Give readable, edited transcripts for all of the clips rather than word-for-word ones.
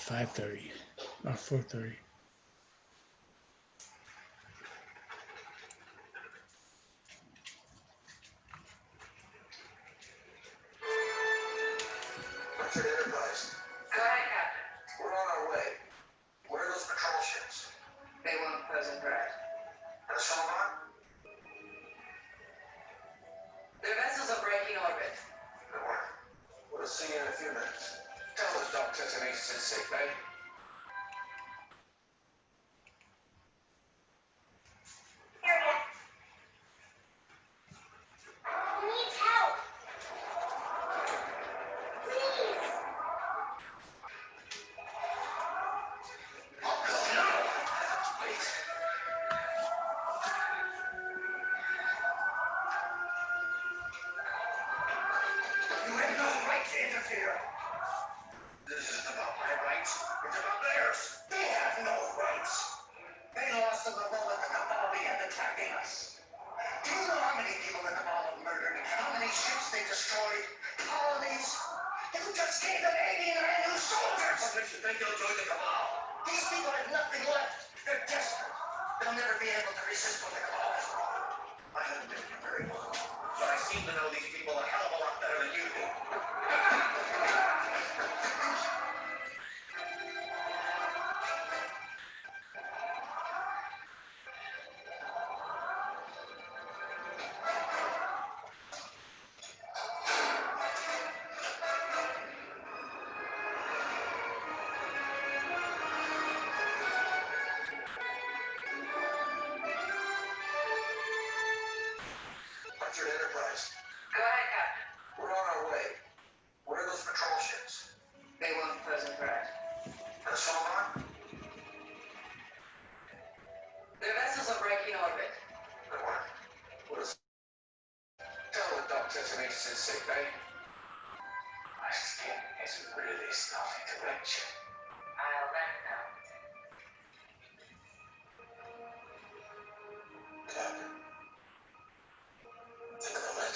5:30 or 4:30. Untitled Enterprise. Go ahead, Captain. We're on our way. What are those patrol ships? They want President Brad. And a Solomon? Their vessels are breaking orbit. Good work. We'll see you in a few minutes. Tell the doctor to meet us in sick bay. Enterprise. Go ahead, Captain. We're on our way. What are those patrol ships? They want President Brad. And a Solomon? Their vessels are breaking orbit. Good work. We'll tell the doctor to meet us in sick bay. My skin is really starting to retch. I'll let know. Captain. Think of the lid.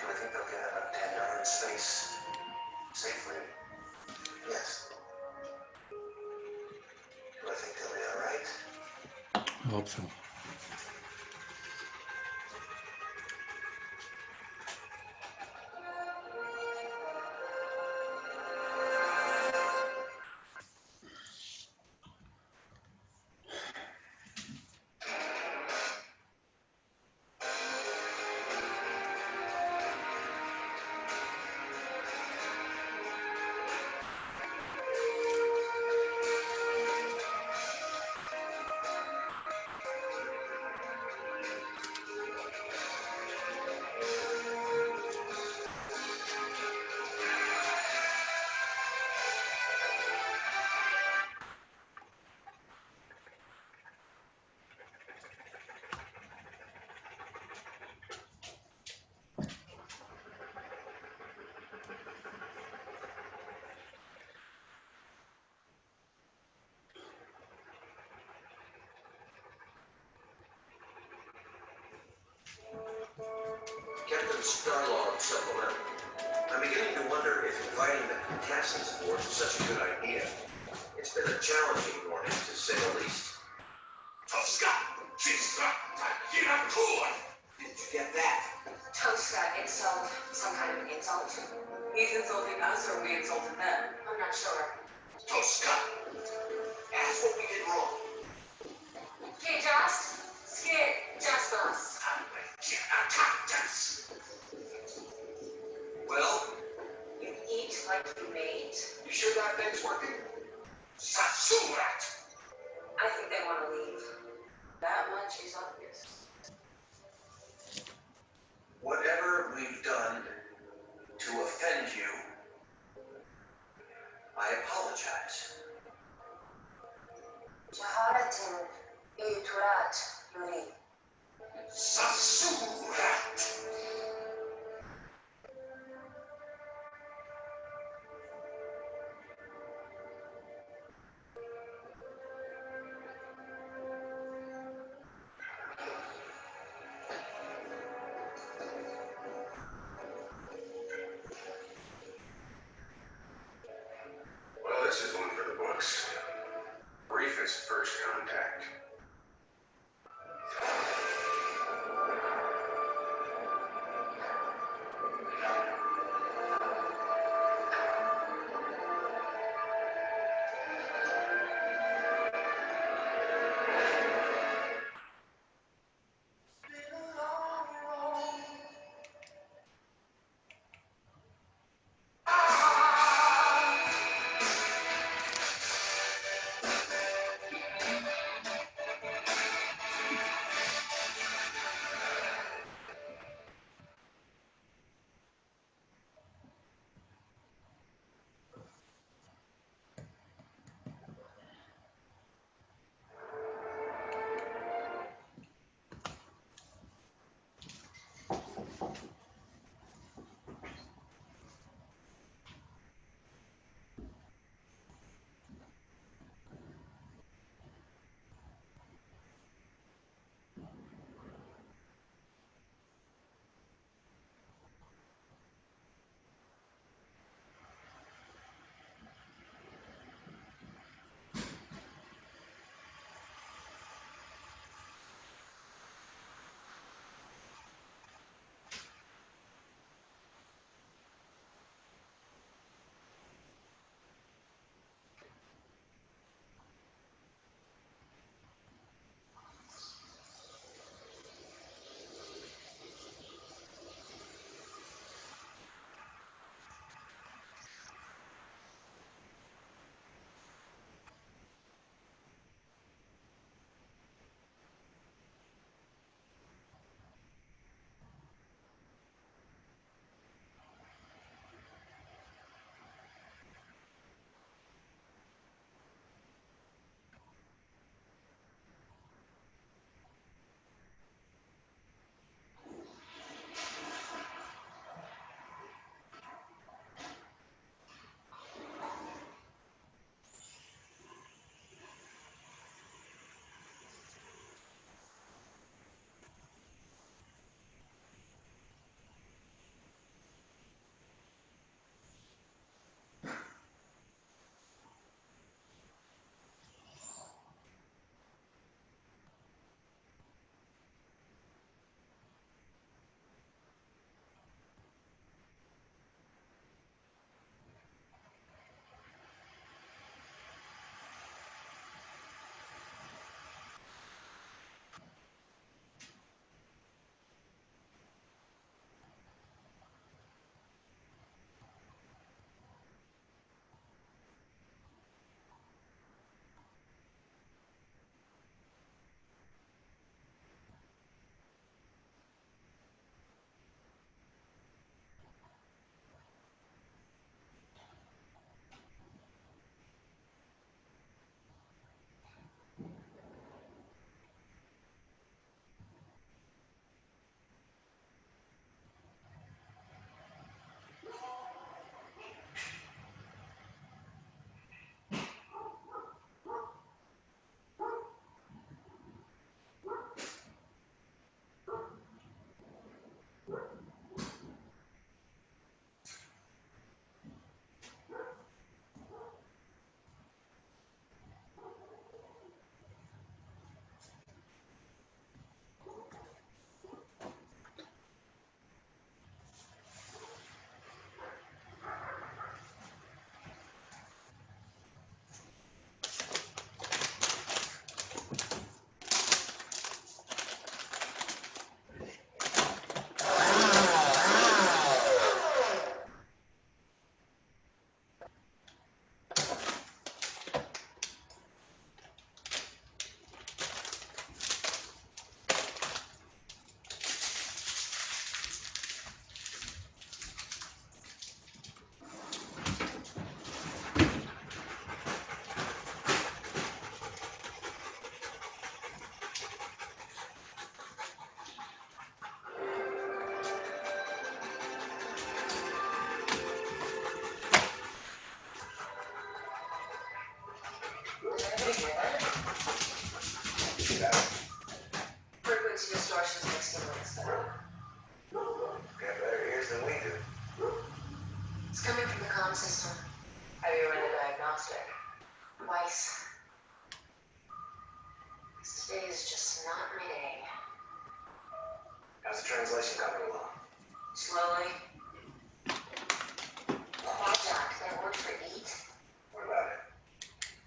Do we think they'll get about 10 yards in space safely? Yes. Do I think they'll be all right? I hope so. Captain Starlog supplemental. I'm beginning to wonder if inviting the contestants aboard is such a good idea. It's been a challenging morning, to say the least. Tosca! Did you get that? Tosca insult. Some kind of insult. He's insulting us or we insulted them. I'm not sure. Tosca! That's what we did wrong. Okay, just scared. Just us. Well, You eat like you made. you sure that thing's working? Sasurat! I think they want to leave. That much is obvious. Whatever we've done to offend you, I apologize. Jaharatin Uturat Yuri. Sasurat! this is one for the books. Briefest first contact. Frequency distortions mixed in with it. Got better ears than we do. It's coming from the comm system. Have you run a diagnostic? Twice. Today is just not my day. How's the translation coming along? Slowly. Quadrant, that word for eat? What about it?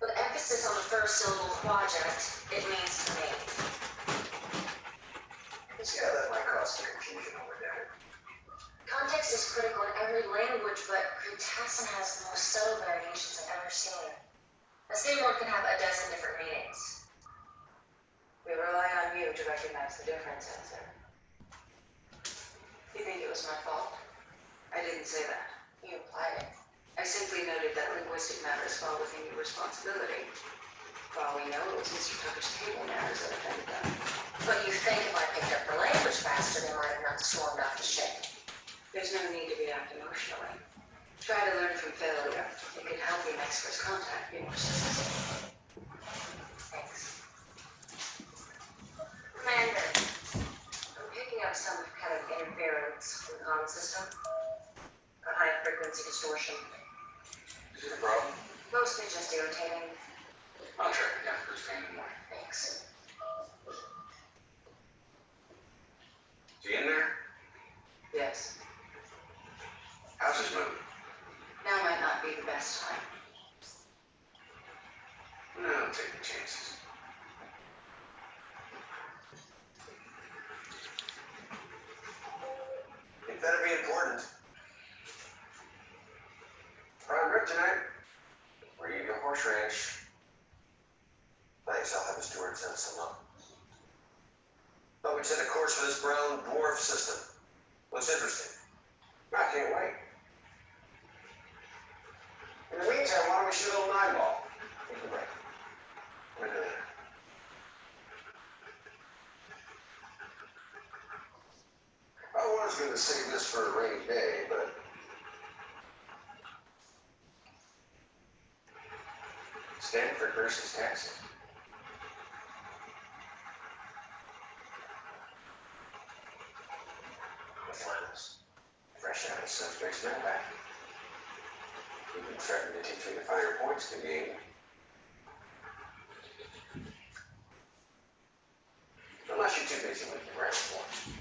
With emphasis on the first syllable quadrant, it means to mate. Yeah, that might cause some confusion over there. Context is critical in every language, but Tassin has the most subtle variations I've ever seen. A same word can have a dozen different meanings. We rely on you to recognize the difference, Ensign. You think it was my fault? I didn't say that. You implied it. I simply noted that linguistic matters fall within your responsibility. For all we know, it was Mr. Tucker's table manners that offended them. But you think if I picked up the language faster, they might have not stormed off the ship. There's no need to react emotionally. Try to learn from failure. It could help your next first contact be more successful. Thanks. Commander, I'm picking up some kind of interference from the comm system. A high frequency distortion. Is it a problem? Mostly just irritating. I'll track it down first thing in the morning. Thanks. Is he in there? Yes. How's his mood? Now might not be the best time. No, I'll take the chances. It better be important. Prime rib tonight. We're eating a horse ranch. Thanks, I'll have the steward send some up. Thought we'd set a course for this brown dwarf system. Looks interesting. I can't wait. In the meantime, why don't we shoot a little nine ball? Take a break. I was going to save this for a rainy day, but Stanford versus Texas. The finals. Fresh out of suspect's mailbag. You've been threatening to teach me the finer points of the game. Unless you're too busy with your rest points.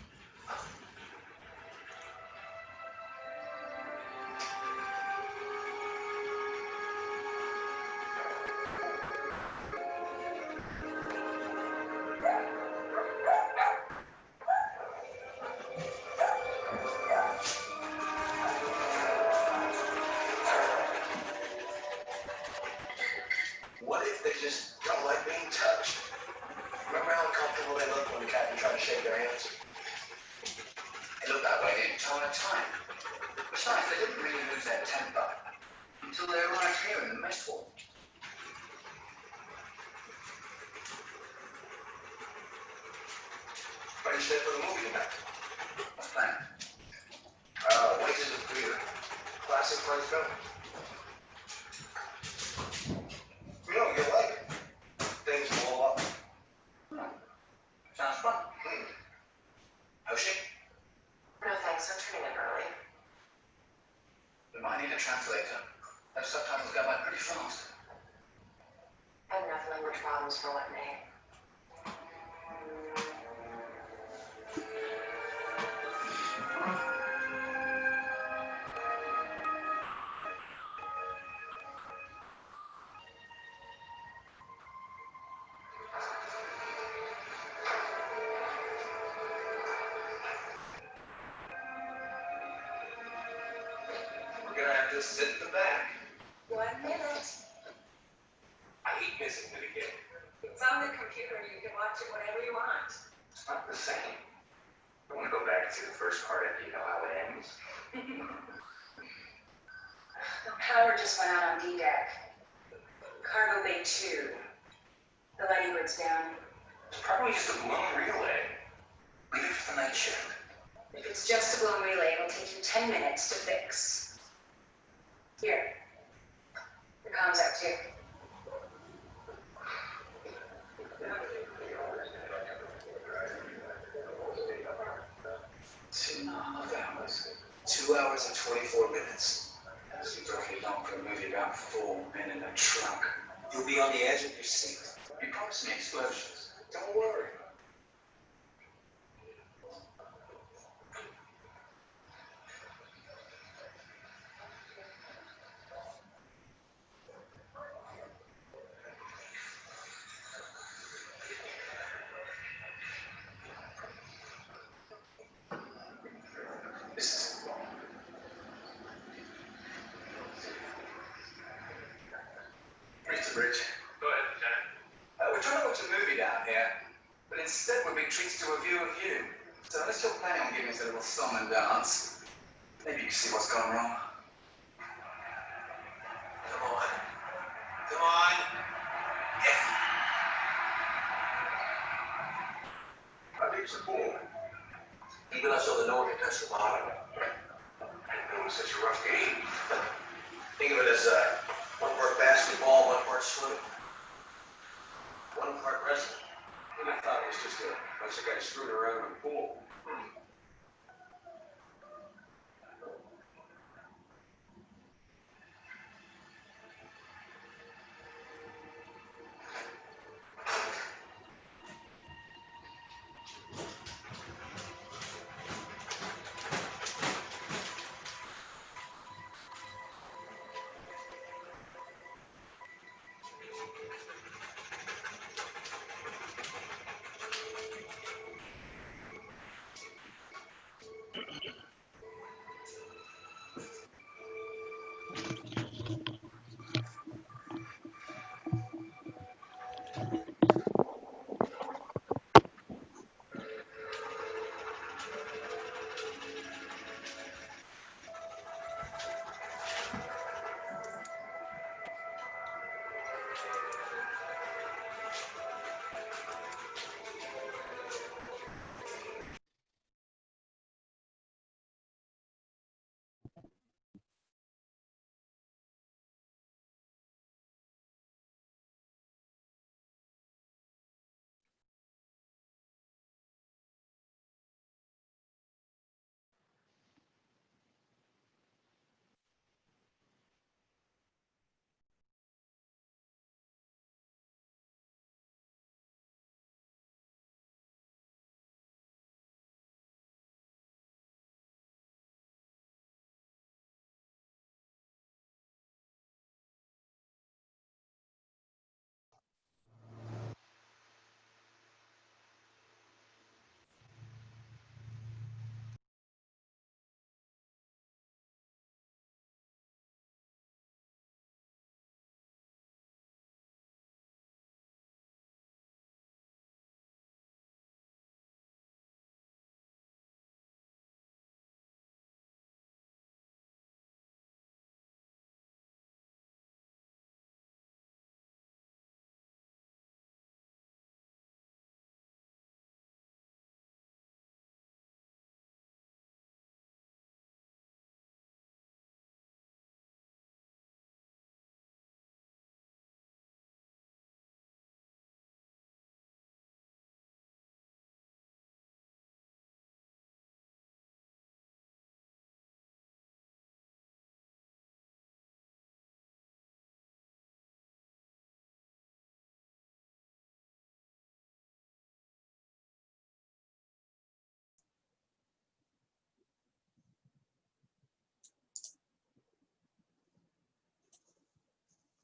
What if they just don't like being touched? Remember how uncomfortable they looked when the captain tried to shake their hands? They looked that way the entire time. Besides, they didn't really lose their temper until they arrived here in the mess hall. Ready to stay for the movie tonight? What's planned? Wages of Freedom. Classic French film. You know, you like it. Things blow up. Sounds fun. How's she? No thanks, I'm turning in early. We might need a translator. Those subtitles go by pretty fast. I have enough language problems for one day. We're gonna have to sit in the back. 1 minute. I hate missing it again. It's on the computer. You can watch it whenever you want. It's not the same. I want to go back and see the first part if you know how it ends. The power just went out on D-deck. Cargo Bay 2. The lighting grid's down. It's probably just a blown relay. Leave it for the night shift. If it's just a blown relay, it'll take you 10 minutes to fix. Here. The comms out too. Two and a half hours. 2 hours and 24 minutes. That seems okay. along for a movie about 4 men in a truck. You'll be on the edge of your seat. You promised me explosions. Don't worry. This is it. Reach the bridge. Go ahead, Lieutenant. We're trying to watch a movie down here, but instead we're being treated to a view of you. So unless you're planning on giving us a little song and dance, maybe you can see what's gone wrong. Come on. Come on. How big's the pool? Even us on the north, it touched the bottom. I didn't know it was such a rough game. Think of it as one part basketball, one part swimming. One part wrestling. And I thought it was just a bunch of guys screwing around in the pool.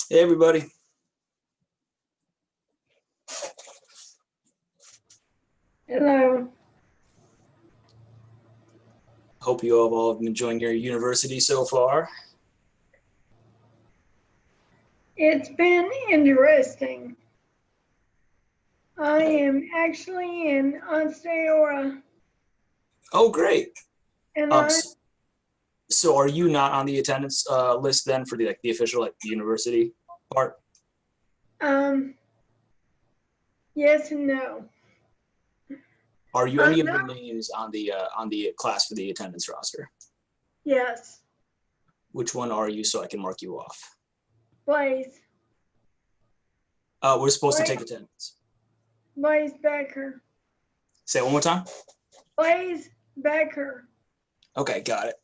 Hey, everybody. Hello. Hope you all have been enjoying your university so far. It's been interesting. I am actually in Onsteora, Oh, great. and I So are you not on the attendance list then for the official university part? yes and no. Are you any of No. the names on the class for the attendance roster? Yes, Which one are you so I can mark you off? Blaze. We're supposed to Blaze. take attendance. Blaze Becker. Say it one more time. Blaze Becker. Okay, got it.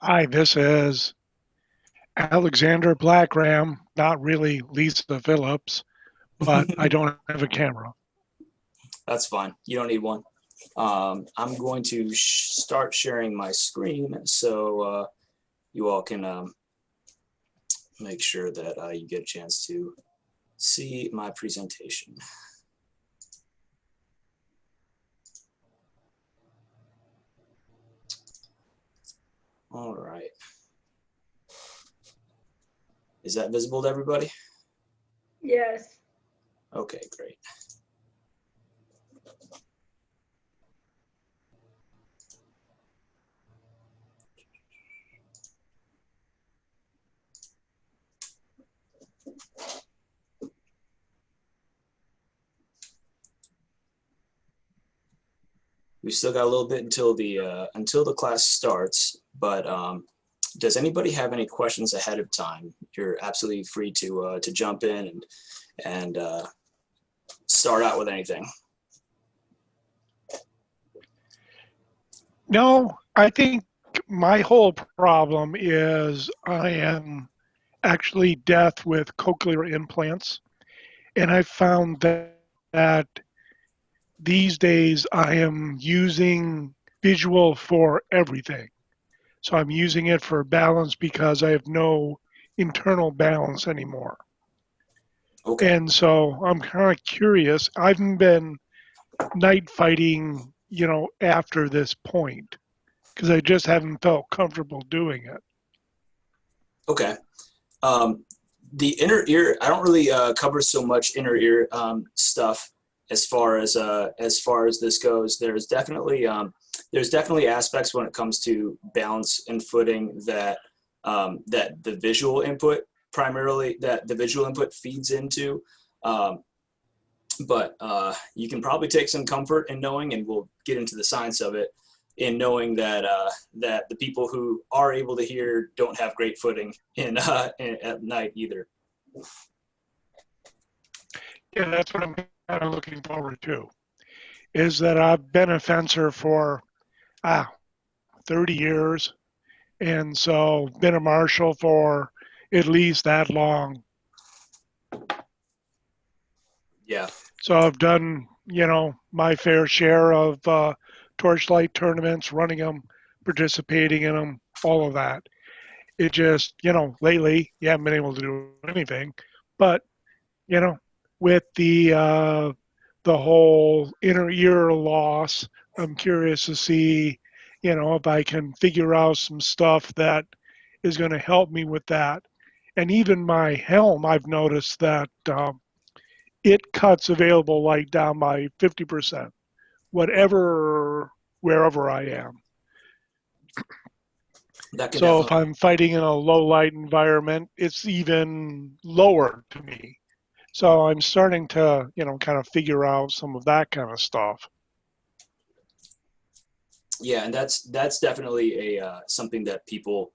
Hi, this is Alexander Blackram, not really Lisa Phillips, but I don't have a camera. That's fine. You don't need one. I'm going to start sharing my screen so you all can make sure that you get a chance to see my presentation. All right. Is that visible to everybody? Yes. Okay, great. We still got a little bit until the class starts, but does anybody have any questions ahead of time? You're absolutely free to jump in and start out with anything. No, I think my whole problem is I am actually deaf with cochlear implants, and I found that these days I am using visual for everything. So I'm using it for balance because I have no internal balance anymore. Okay. And so I'm kind of curious. I haven't been night fighting, after this point because I just haven't felt comfortable doing it. Okay. The inner ear, I don't really cover so much inner ear stuff as far as this goes. There's definitely aspects when it comes to balance and footing that that the visual input feeds into. But you can probably take some comfort in knowing, and we'll get into the science of it, in knowing that that the people who are able to hear don't have great footing at night either. Yeah, that's what I'm kind of looking forward to, is that I've been a fencer for 30 years, and so been a marshal for at least that long. Yeah. So I've done, my fair share of torchlight tournaments, running them, participating in them, all of that. It just, lately you haven't been able to do anything, but with the whole inner ear loss, I'm curious to see, if I can figure out some stuff that is going to help me with that. And even my helm, I've noticed that it cuts available light down by 50%, wherever I am. So if I'm fighting in a low light environment, it's even lower to me. So I'm starting to, kind of figure out some of that kind of stuff. Yeah, and that's definitely something that people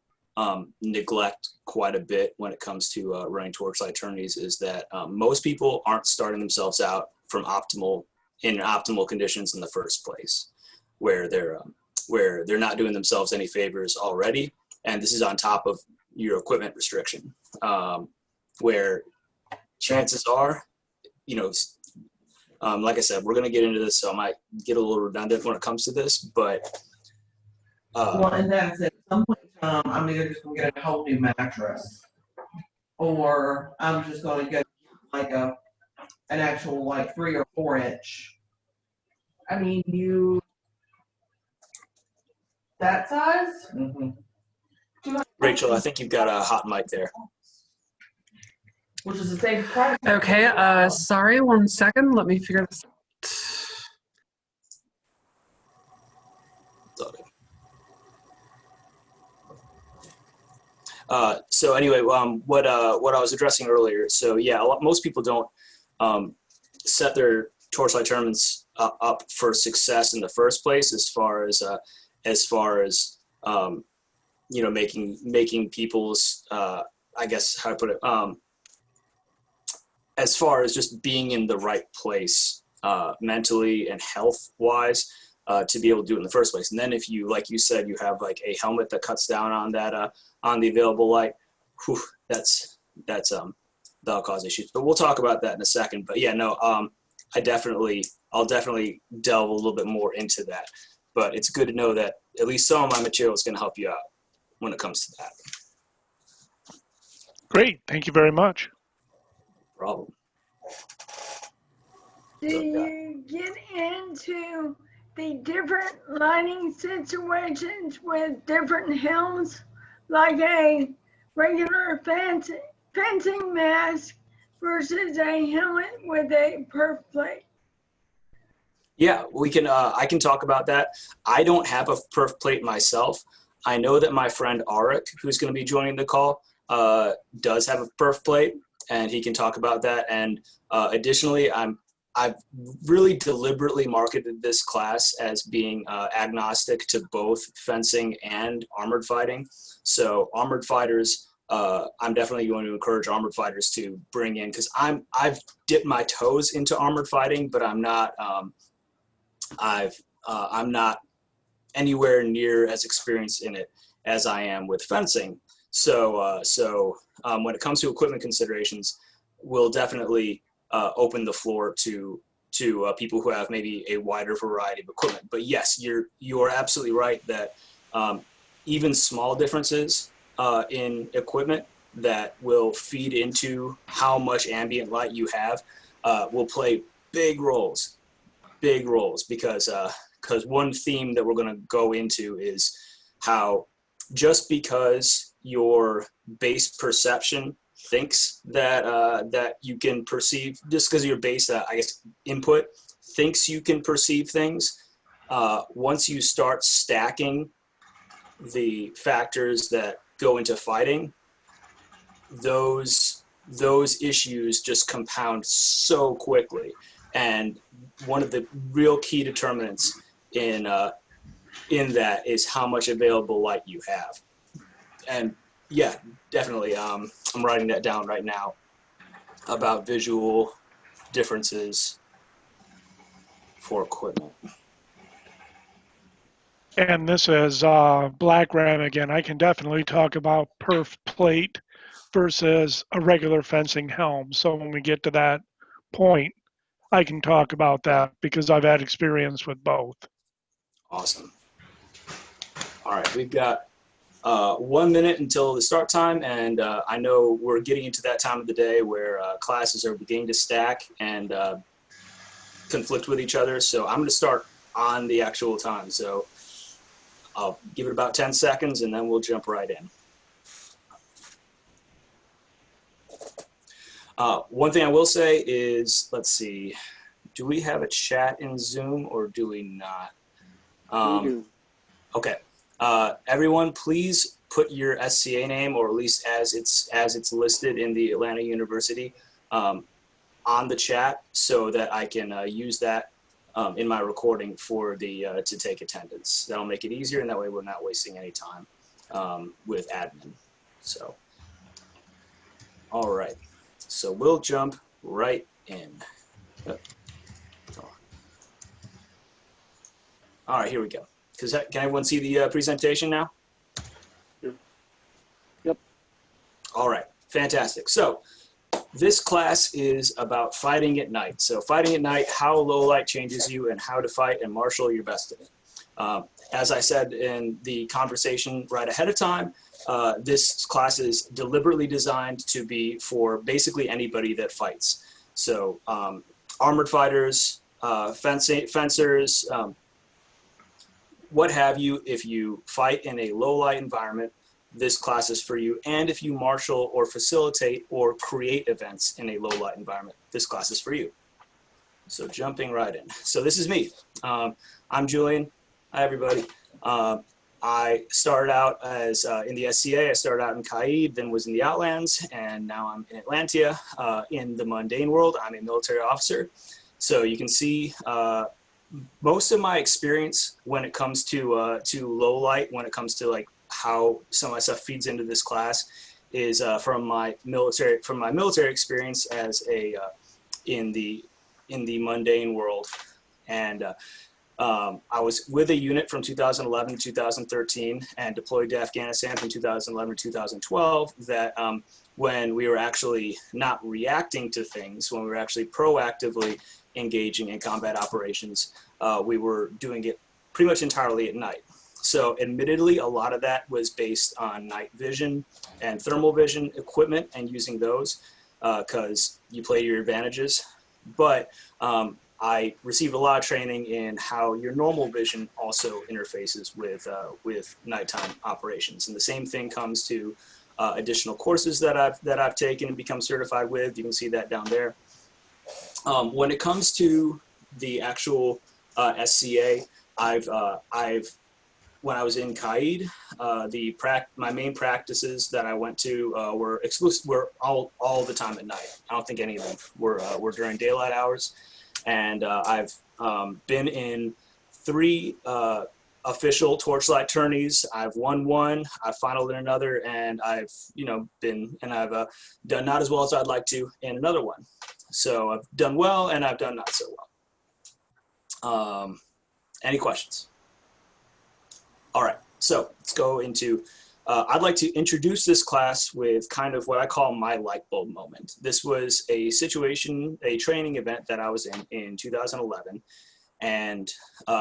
neglect quite a bit when it comes to running torchlight tourneys, is that most people aren't starting themselves out from optimal conditions in the first place, where they're not doing themselves any favors already, and this is on top of your equipment restriction, where chances are, like I said, we're going to get into this, so I might get a little redundant when it comes to this, but well, and that's it. At some point in time, I'm either just going to get a whole new mattress, or I'm just going to get like an actual 3 or 4 inch. I mean, that size? Mm-hmm. Rachel, I think you've got a hot mic there. Which is the same price. Okay, sorry, 1 second. Let me figure this out. So anyway, what I was addressing earlier. So yeah, most people don't set their torchlight tournaments up for success in the first place, as far as making people's I guess how to put it, as far as just being in the right place mentally and health wise. to be able to do it in the first place. And then if you, like you said, you have like a helmet that cuts down on that on the available light, whew, that'll cause issues. But we'll talk about that in a second. But yeah, no, I'll definitely delve a little bit more into that. But it's good to know that at least some of my material is going to help you out when it comes to that. Great. Thank you very much. Problem. Do you get into the different lighting situations with different helms, like a regular fencing mask versus a helmet with a perf plate? Yeah, we can. I can talk about that. I don't have a perf plate myself. I know that my friend Arik, who's going to be joining the call, does have a perf plate, and he can talk about that. And additionally, I've really deliberately marketed this class as being agnostic to both fencing and armored fighting. So armored fighters, I'm definitely going to encourage armored fighters to bring in, because I've dipped my toes into armored fighting, but I'm not I'm not anywhere near as experienced in it as I am with fencing. So when it comes to equipment considerations, we'll definitely open the floor to people who have maybe a wider variety of equipment. But yes, you are absolutely right that even small differences in equipment that will feed into how much ambient light you have will play big roles because one theme that we're going to go into is how just because your base perception thinks that you can perceive, just because your base I guess input thinks you can perceive things, once you start stacking the factors that go into fighting, those issues just compound so quickly. And one of the real key determinants in that is how much available light you have. And yeah, definitely. I'm writing that down right now about visual differences for equipment. And this is Black Ram again. I can definitely talk about perf plate versus a regular fencing helm. So when we get to that point, I can talk about that because I've had experience with both. Awesome. All right, we've got 1 minute until the start time, and I know we're getting into that time of the day where classes are beginning to stack and conflict with each other. So I'm going to start on the actual time. So I'll give it about 10 seconds, and then we'll jump right in. One thing I will say is, let's see, do we have a chat in Zoom or do we not? We do. Okay. Everyone, please put your SCA name, or at least as it's listed in the Atlanta University, on the chat so that I can use that in my recording for the to take attendance. That'll make it easier, and that way we're not wasting any time with admin. So, all right. So we'll jump right in. All right, here we go. Can everyone see the presentation now? Yep. All right, fantastic. So this class is about fighting at night. So fighting at night, how low light changes you, and how to fight and marshal your best in it. As I said in the conversation right ahead of time, this class is deliberately designed to be for basically anybody that fights. So armored fighters, fencers, what have you. If you fight in a low light environment, this class is for you. And if you marshal or facilitate or create events in a low light environment, this class is for you. So jumping right in. So this is me. I'm Julien. Hi, everybody. I started out as in the SCA. I started out in Caid, then was in the Outlands, and now I'm in Atlantia. In the mundane world, I'm a military officer. So you can see most of my experience when it comes to low light, when it comes to like how some of my stuff feeds into this class, is from my military experience as a in the mundane world. And I was with a unit from 2011 to 2013 and deployed to Afghanistan from 2011 to 2012 that when we were actually not reacting to things, when we were actually proactively engaging in combat operations, we were doing it pretty much entirely at night. So admittedly, a lot of that was based on night vision and thermal vision equipment and using those because you play your advantages. But I received a lot of training in how your normal vision also interfaces with nighttime operations. And the same thing comes to additional courses that I've taken and become certified with. You can see that down there. When it comes to the actual SCA, when I was in Qaid, my main practices that I went to were all the time at night. I don't think any of them were during daylight hours. And I've been in 3 official torchlight tourneys. I've won one, I've finaled in another, and I've I've done not as well as I'd like to in another one. So I've done well and I've done not so well. Any questions? All right, so let's go into, I'd like to introduce this class with kind of what I call my light bulb moment. This was a training event that I was in 2011, and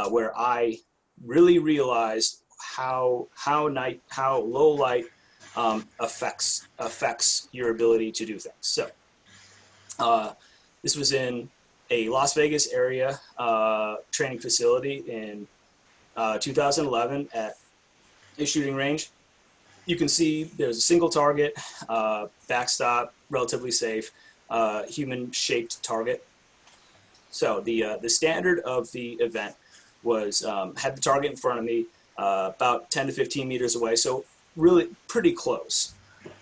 where I really realized how low light affects your ability to do things. So this was in a Las Vegas area training facility in 2011 at a shooting range. You can see there's a single target, backstop, relatively safe, human-shaped target. So the standard of the event was had the target in front of me, about 10 to 15 meters away, so really pretty close.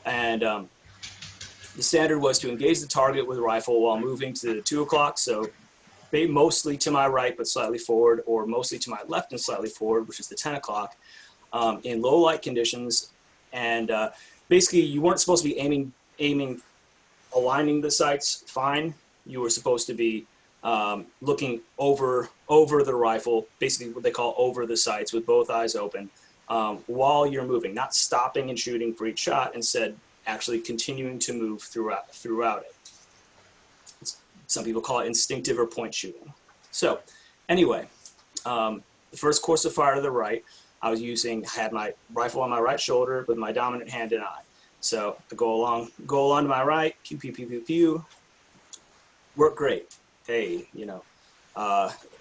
And the standard was to engage the target with a rifle while moving to 2 o'clock, so mostly to my right but slightly forward, or mostly to my left and slightly forward, which is the 10 o'clock, in low light conditions. And basically you weren't supposed to be aligning the sights fine. You were supposed to be looking over the rifle, basically what they call over the sights, with both eyes open, while you're moving, not stopping and shooting for each shot, instead actually continuing to move throughout it. Some people call it instinctive or point shooting. So anyway, the first course of fire to the right, I had my rifle on my right shoulder with my dominant hand and eye. So I go along to my right, pew, pew, pew, pew, pew. Worked great. Hey,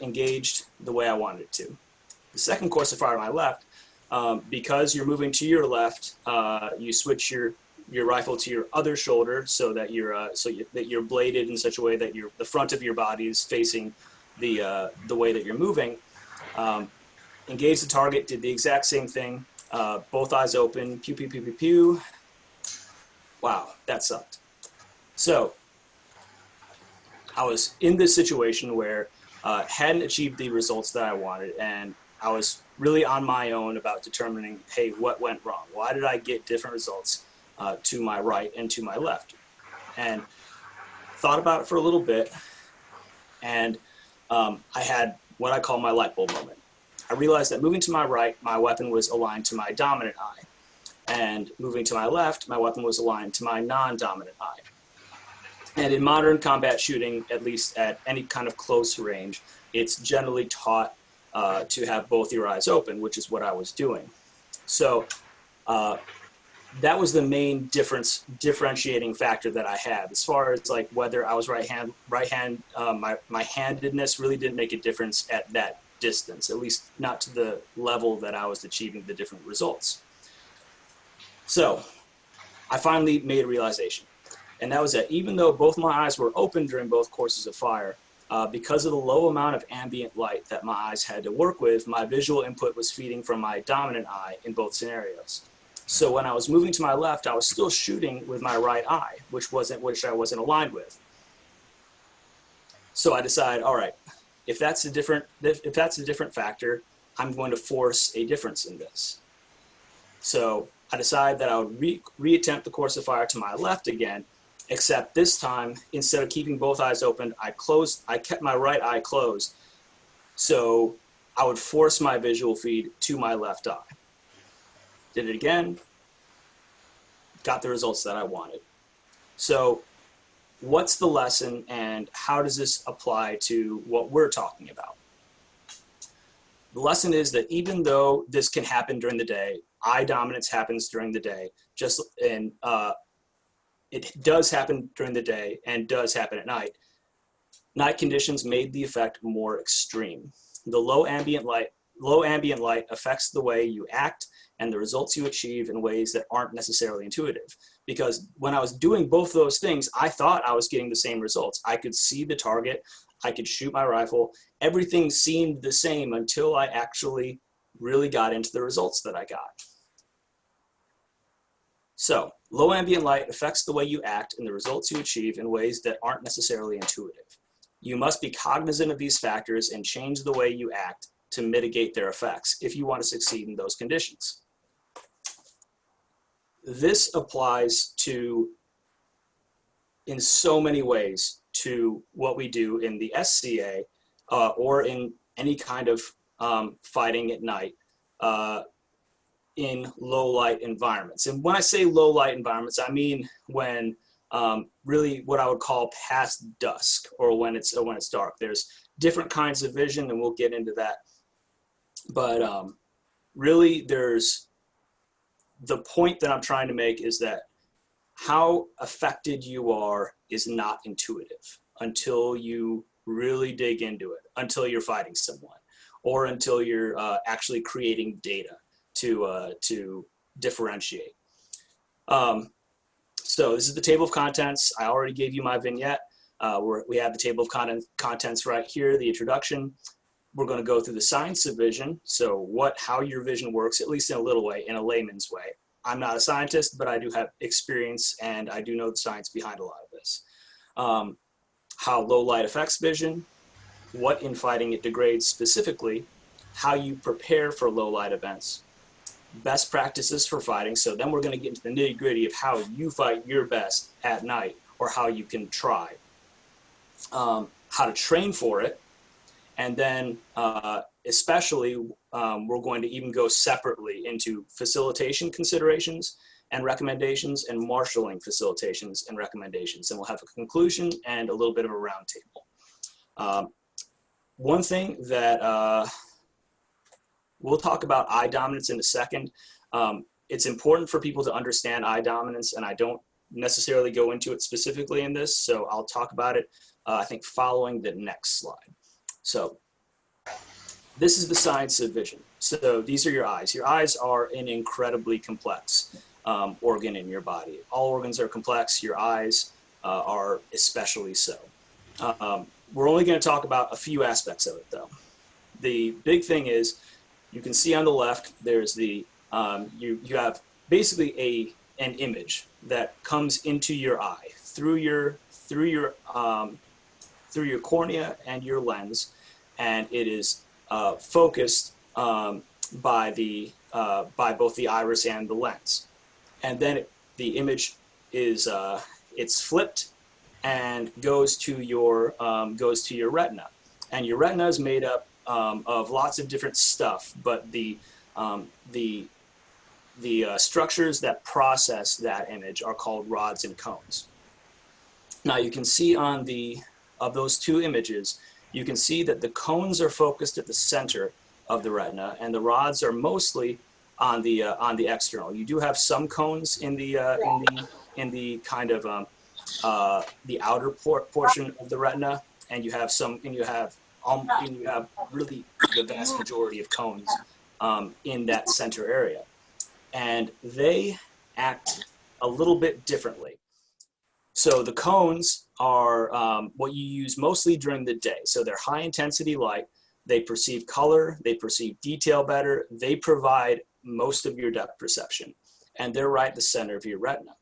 engaged the way I wanted it to. The second course of fire to my left, because you're moving to your left, you switch your rifle to your other shoulder so that you're bladed in such a way that the front of your body is facing the way that you're moving. Engage the target, did the exact same thing, both eyes open, pew, pew, pew, pew, pew. Wow, that sucked. So I was in this situation where hadn't achieved the results that I wanted, and I was really on my own about determining, hey, what went wrong? Why did I get different results to my right and to my left? And thought about it for a little bit, and I had what I call my light bulb moment. I realized that moving to my right, my weapon was aligned to my dominant eye, and moving to my left, my weapon was aligned to my non-dominant eye. And in modern combat shooting, at least at any kind of close range, it's generally taught to have both your eyes open, which is what I was doing. So that was the main differentiating factor that I had. As far as like whether I was right hand, my handedness really didn't make a difference at that distance, at least not to the level that I was achieving the different results. So I finally made a realization, and that was that even though both my eyes were open during both courses of fire, because of the low amount of ambient light that my eyes had to work with, my visual input was feeding from my dominant eye in both scenarios. So when I was moving to my left, I was still shooting with my right eye, which I wasn't aligned with. So I decided, all right, if that's a different factor, I'm going to force a difference in this. So I decided that I would reattempt the course of fire to my left again, except this time, instead of keeping both eyes open, I kept my right eye closed. So I would force my visual feed to my left eye. Did it again, got the results that I wanted. So what's the lesson and how does this apply to what we're talking about? The lesson is that even though this can happen during the day, eye dominance happens during the day, it does happen during the day and does happen at night. Night conditions made the effect more extreme. The low ambient light affects the way you act and the results you achieve in ways that aren't necessarily intuitive. Because when I was doing both those things, I thought I was getting the same results. I could see the target, I could shoot my rifle, everything seemed the same until I actually really got into the results that I got. So, low ambient light affects the way you act and the results you achieve in ways that aren't necessarily intuitive. You must be cognizant of these factors and change the way you act to mitigate their effects if you want to succeed in those conditions. This applies to, in so many ways, to what we do in the SCA or in any kind of fighting at night in low light environments. And when I say low light environments, I mean when really what I would call past dusk or when it's dark. There's different kinds of vision and we'll get into that. But really the point that I'm trying to make is that how affected you are is not intuitive until you really dig into it, until you're fighting someone, or until you're actually creating data to differentiate. So this is the table of contents. I already gave you my vignette. We have the table of contents right here, the introduction. We're going to go through the science of vision, so how your vision works, at least in a little way, in a layman's way. I'm not a scientist, but I do have experience and I do know the science behind a lot of this. How low light affects vision, what in fighting it degrades specifically, how you prepare for low light events, best practices for fighting. So then we're going to get into the nitty gritty of how you fight your best at night or how you can try, how to train for it. And then especially, we're going to even go separately into facilitation considerations and recommendations and marshaling facilitations and recommendations. And we'll have a conclusion and a little bit of a roundtable. One thing that we'll talk about eye dominance in a second. It's important for people to understand eye dominance, and I don't necessarily go into it specifically in this, so I'll talk about it, I think, following the next slide. So this is the science of vision. So these are your eyes. Your eyes are an incredibly complex organ in your body. All organs are complex. Your eyes are especially so. We're only going to talk about a few aspects of it, though. The big thing is, you can see on the left, there's the, you have basically an image that comes into your eye through your cornea and your lens, and it is focused by both the iris and the lens. And then the image is it's flipped and goes to your retina, and your retina is made up of lots of different stuff, but the structures that process that image are called rods and cones. Now you can see on of those two images, you can see that the cones are focused at the center of the retina, and the rods are mostly on the external. You do have some cones in the kind of the outer portion of the retina, and you have really the vast majority of cones in that center area, and they act a little bit differently. So the cones are what you use mostly during the day. So they're high intensity light. They perceive color. They perceive detail better. They provide most of your depth perception, and they're right at the center of your retina.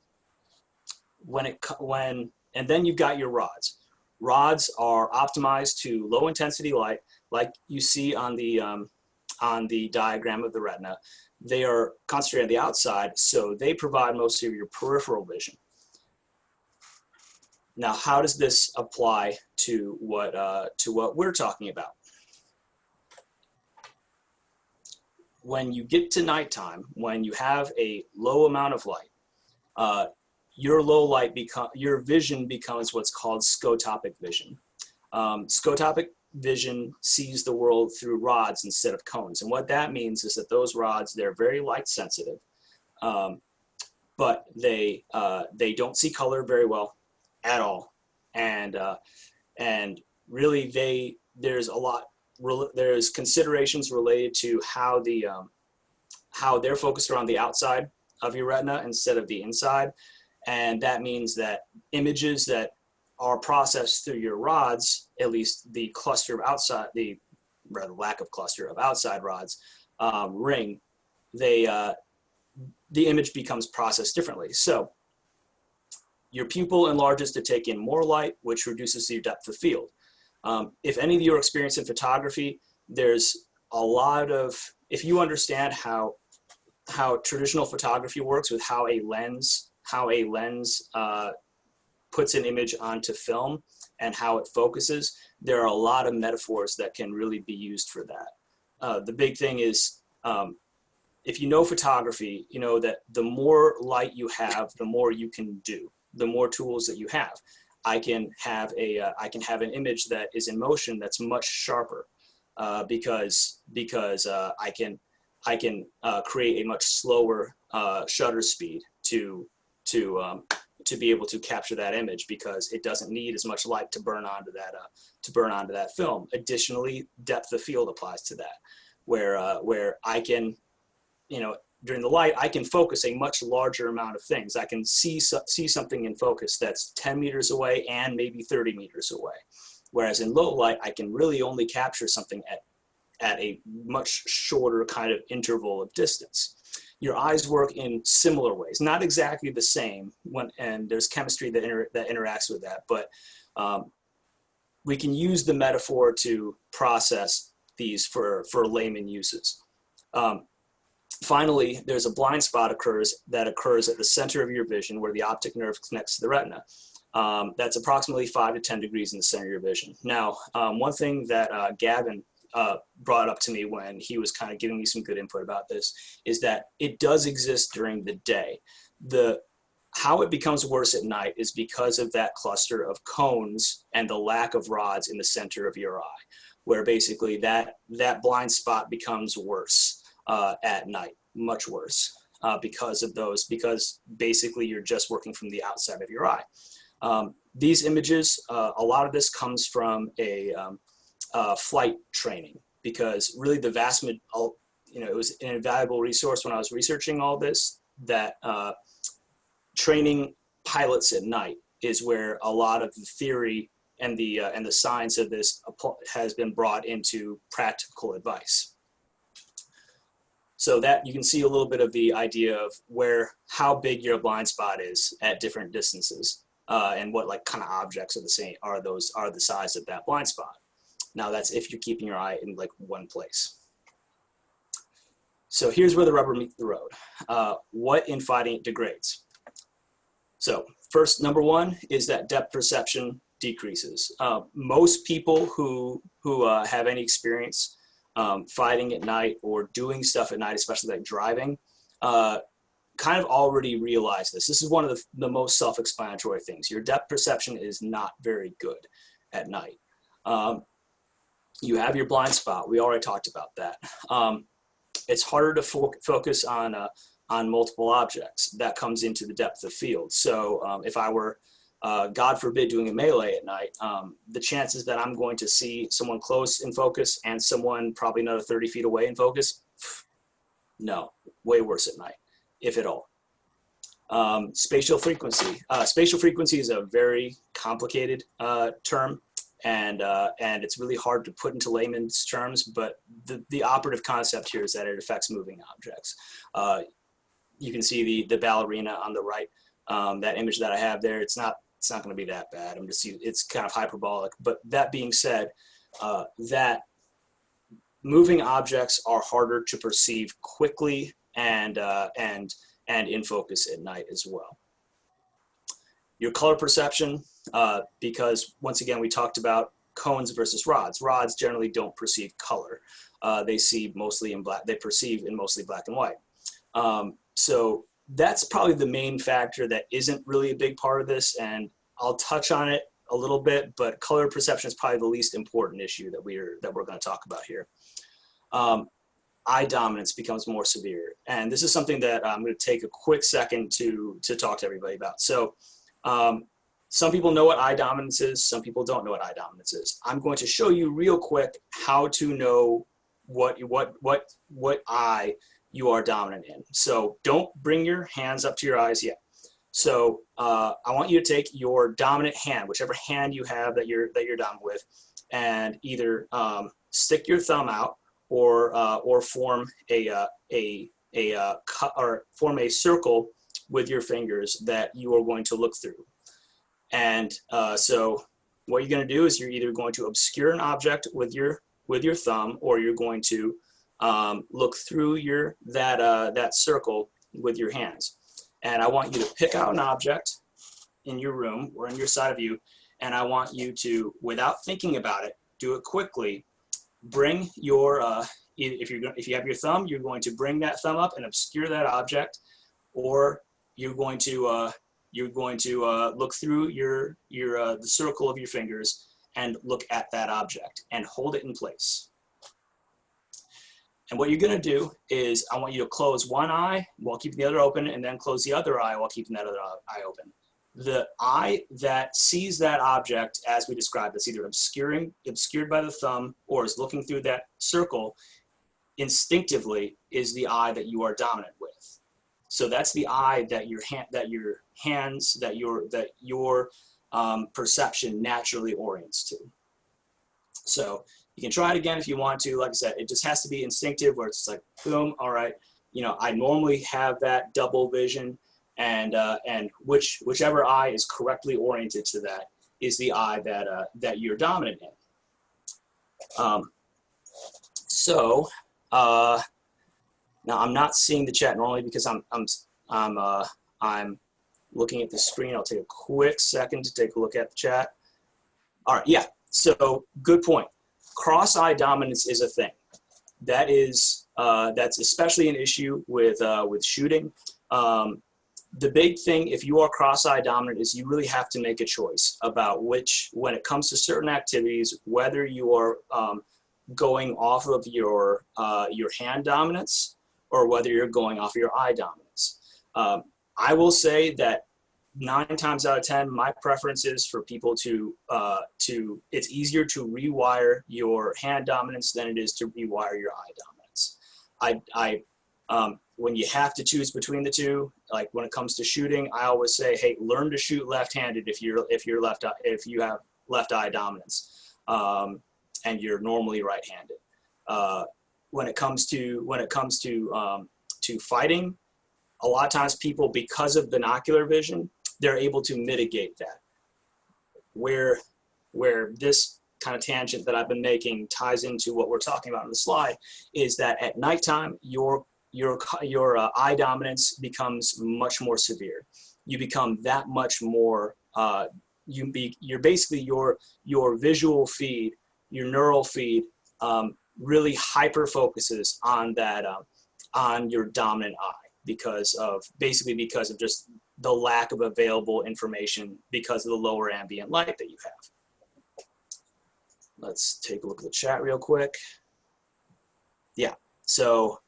And then you've got your rods. Rods are optimized to low intensity light, like you see on the diagram of the retina. They are concentrated on the outside, so they provide most of your peripheral vision. Now, how does this apply to what we're talking about? when you get to nighttime, when you have a low amount of light, your vision becomes what's called scotopic vision. Scotopic vision sees the world through rods instead of cones. And what that means is that those rods, they're very light sensitive, but they don't see color very well at all. And really there's considerations related to how they're focused around the outside of your retina instead of the inside. And that means that images that are processed through your rods, at least the cluster of outside, the lack of cluster of outside rods, ring, the image becomes processed differently. So your pupil enlarges to take in more light, which reduces your depth of field. If any of you are experienced in photography, there's a lot of, if you understand how traditional photography works with how a lens puts an image onto film and how it focuses, there are a lot of metaphors that can really be used for that. The big thing is, if you know photography, you know that the more light you have, the more you can do, the more tools that you have. I can have an image that is in motion that's much sharper because I can create a much slower shutter speed to be able to capture that image because it doesn't need as much light to burn onto that film. Additionally, depth of field applies to that, where I can, during the light, I can focus a much larger amount of things. I can see something in focus that's 10 meters away and maybe 30 meters away. Whereas in low light, I can really only capture something at a much shorter kind of interval of distance. Your eyes work in similar ways, not exactly the same, and there's chemistry that interacts with that, but we can use the metaphor to process these for layman uses. Finally, there's a blind spot that occurs at the center of your vision where the optic nerve connects to the retina. That's approximately 5 to 10 degrees in the center of your vision. Now, one thing that Gavin brought up to me when he was kind of giving me some good input about this is that it does exist during the day. How it becomes worse at night is because of that cluster of cones and the lack of rods in the center of your eye, where basically that blind spot becomes worse at night, much worse because basically you're just working from the outside of your eye. These images, a lot of this comes from a flight training, because really the it was an invaluable resource when I was researching all this, that training pilots at night is where a lot of the theory and the science of this has been brought into practical advice. So that you can see a little bit of the idea of how big your blind spot is at different distances, and what kind of objects are the size of that blind spot. Now that's if you're keeping your eye in one place. So here's where the rubber meets the road. What in fighting degrades? So first, number one is that depth perception decreases. Most people who have any experience fighting at night or doing stuff at night, especially like driving, kind of already realize this. This is one of the most self-explanatory things. Your depth perception is not very good at night. You have your blind spot. We already talked about that. It's harder to focus on multiple objects. That comes into the depth of field. So if I were, God forbid, doing a melee at night, the chances that I'm going to see someone close in focus and someone probably another 30 feet away in focus, no, way worse at night, if at all. Spatial frequency. Spatial frequency is a very complicated term. And it's really hard to put into layman's terms, but the operative concept here is that it affects moving objects. You can see the ballerina on the right, that image that I have there. It's not going to be that bad. It's kind of hyperbolic. But that being said, that moving objects are harder to perceive quickly and in focus at night as well. Your color perception, because once again, we talked about cones versus rods. Rods generally don't perceive color. they see mostly in black, they perceive in mostly black and white. So that's probably the main factor that isn't really a big part of this, and I'll touch on it a little bit, but color perception is probably the least important issue that we're going to talk about here. Eye dominance becomes more severe, and this is something that I'm going to take a quick second to talk to everybody about. So some people know what eye dominance is, some people don't know what eye dominance is. I'm going to show you real quick how to know what eye you are dominant in. So don't bring your hands up to your eyes yet. So I want you to take your dominant hand, whichever hand you have that you're dominant with, and either stick your thumb out or form form a circle with your fingers that you are going to look through. And so what you're going to do is you're either going to obscure an object with your thumb, or you're going to look through that circle with your hands. And I want you to pick out an object in your room or in your side of you, and I want you to, without thinking about it, do it quickly. Bring your if you have your thumb, you're going to bring that thumb up and obscure that object, or you're going to look through the circle of your fingers and look at that object and hold it in place. And what you're going to do is I want you to close one eye while keeping the other open, and then close the other eye while keeping that other eye open. The eye that sees that object, as we described, that's either obscured by the thumb or is looking through that circle, instinctively is the eye that you are dominant with. So that's the eye that your perception naturally orients to. So you can try it again if you want to. Like I said, it just has to be instinctive, where it's like, boom, all right, I normally have that double vision, and whichever eye is correctly oriented to that is the eye that you're dominant in. Now I'm not seeing the chat normally because I'm looking at the screen. I'll take a quick second to take a look at the chat. All right, yeah. So good point. Cross-eye dominance is a thing. That's especially an issue with shooting. The big thing, if you are cross-eye dominant, is you really have to make a choice about when it comes to certain activities, whether you are going off of your hand dominance or whether you're going off your eye dominance. I will say that 9 times out of 10, my preference is for people it's easier to rewire your hand dominance than it is to rewire your eye dominance. When you have to choose between the two, like when it comes to shooting, I always say, hey, learn to shoot left-handed if you have left eye dominance, and you're normally right-handed. When it comes to fighting, a lot of times people, because of binocular vision, they're able to mitigate that. Where this kind of tangent that I've been making ties into what we're talking about on the slide is that at nighttime, your eye dominance becomes much more severe. You become that much more. You're basically your visual feed, your neural feed, really hyper focuses on that on your dominant eye because of just the lack of available information because of the lower ambient light that you have. Let's take a look at the chat real quick. Yeah, so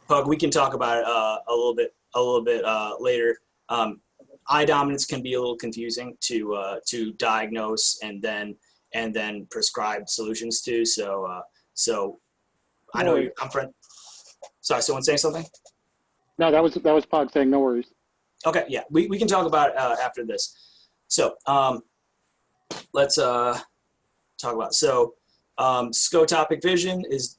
Pug, we can talk about it a little bit later. Eye dominance can be a little confusing to diagnose and then prescribe solutions to. So I know I'm friend. Sorry, someone saying something? No, that was Pug saying no worries. Okay, yeah, we can talk about it after this. So let's talk about scotopic vision is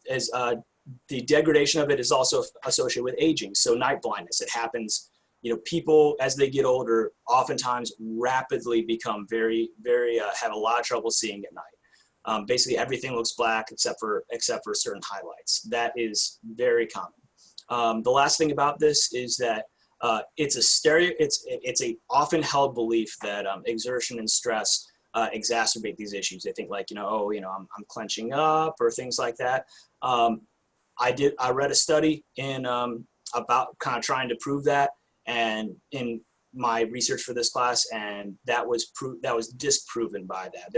the degradation of it is also associated with aging. So night blindness, it happens. People as they get older, oftentimes rapidly become very, very have a lot of trouble seeing at night. Basically, everything looks black except for certain highlights. That is very common. The last thing about this is that it's a often held belief that exertion and stress exacerbate these issues. They think like, I'm clenching up or things like that. I read a study in about kind of trying to prove that, and in my research for this class, and that was disproven by that.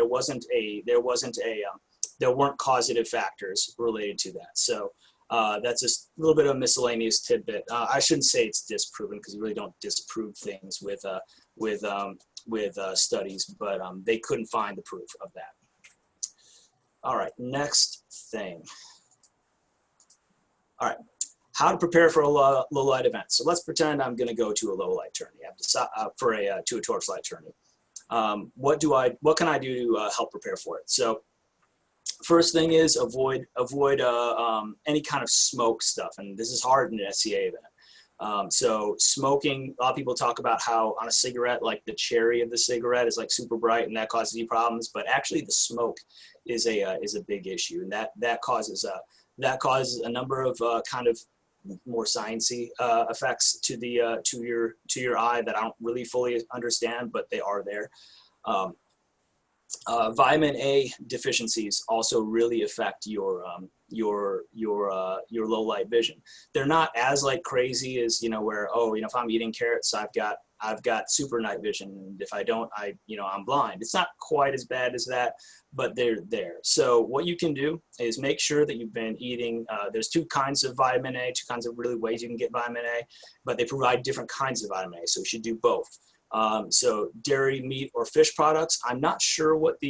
There weren't causative factors related to that. So that's just a little bit of a miscellaneous tidbit. I shouldn't say it's disproven, because you really don't disprove things with studies, but they couldn't find the proof of that. All right, next thing. All right, how to prepare for a low light event. So let's pretend I'm going to go to a low light tourney. To a torchlight tourney. What can I do to help prepare for it? So first thing is avoid any kind of smoke stuff, and this is hard in an SCA event. So smoking, a lot of people talk about how on a cigarette, like the cherry of the cigarette is like super bright and that causes you problems, but actually the smoke is a big issue, and that causes a number of kind of more sciencey effects to your eye that I don't really fully understand, but they are there. Vitamin A deficiencies also really affect your low light vision. They're not as like crazy as, where, if I'm eating carrots, I've got super night vision, and if I don't, I'm blind. It's not quite as bad as that, but they're there. So what you can do is make sure that you've been eating, there's two kinds of vitamin A, two kinds of really ways you can get vitamin A, but they provide different kinds of vitamin A, so you should do both. So dairy, meat, or fish products. I'm not sure what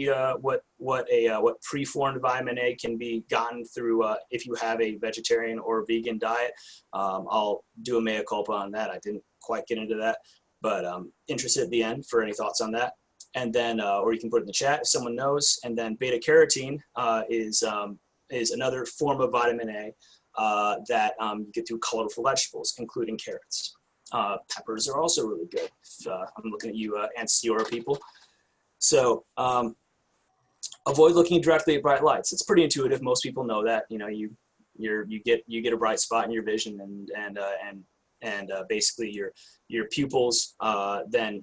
preformed vitamin A can be gotten through if you have a vegetarian or vegan diet. I'll do a mea culpa on that. I didn't quite get into that, but interested at the end for any thoughts on that. And then, or you can put it in the chat if someone knows. And then beta carotene is another form of vitamin A that you get through colorful vegetables, including carrots. Peppers are also really good. I'm looking at you, Anstiora people. So avoid looking directly at bright lights. It's pretty intuitive. Most people know that. You get a bright spot in your vision, and basically your pupils then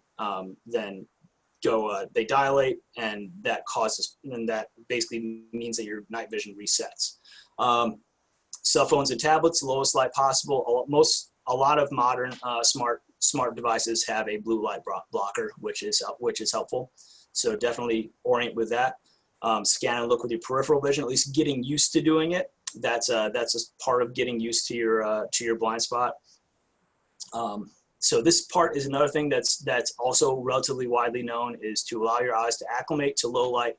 go they dilate, and that basically means that your night vision resets. Cell phones and tablets, lowest light possible. A lot of modern smart devices have a blue light blocker, which is helpful. So definitely orient with that. Scan and look with your peripheral vision, at least getting used to doing it. That's a part of getting used to your blind spot. So this part is another thing that's also relatively widely known, is to allow your eyes to acclimate to low light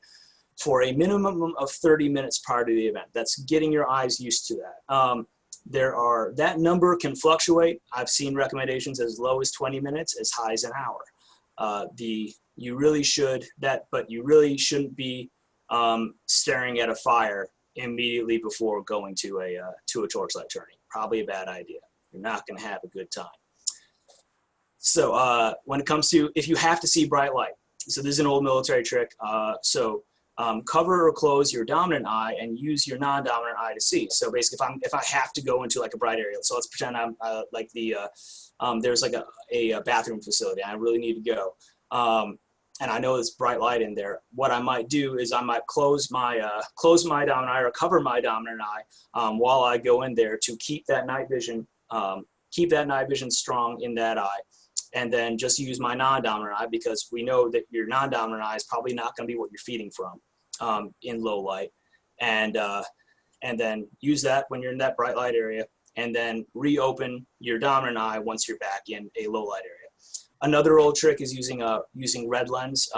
for a minimum of 30 minutes prior to the event. That's getting your eyes used to that. That number can fluctuate. I've seen recommendations as low as 20 minutes, as high as an hour. You really shouldn't be staring at a fire immediately before going to a torchlight tourney. Probably a bad idea. You're not going to have a good time. So when it comes to, if you have to see bright light, so this is an old military trick. Cover or close your dominant eye and use your non-dominant eye to see. So basically, if I have to go into like a bright area, so let's pretend I'm there's like a bathroom facility, and I really need to go, and I know there's bright light in there. What I might do is I might close my dominant eye or cover my dominant eye while I go in there to keep that night vision strong in that eye. And then just use my non-dominant eye, because we know that your non-dominant eye is probably not going to be what you're feeding from in low light. And then use that when you're in that bright light area, and then reopen your dominant eye once you're back in a low light area. Another old trick is using red lens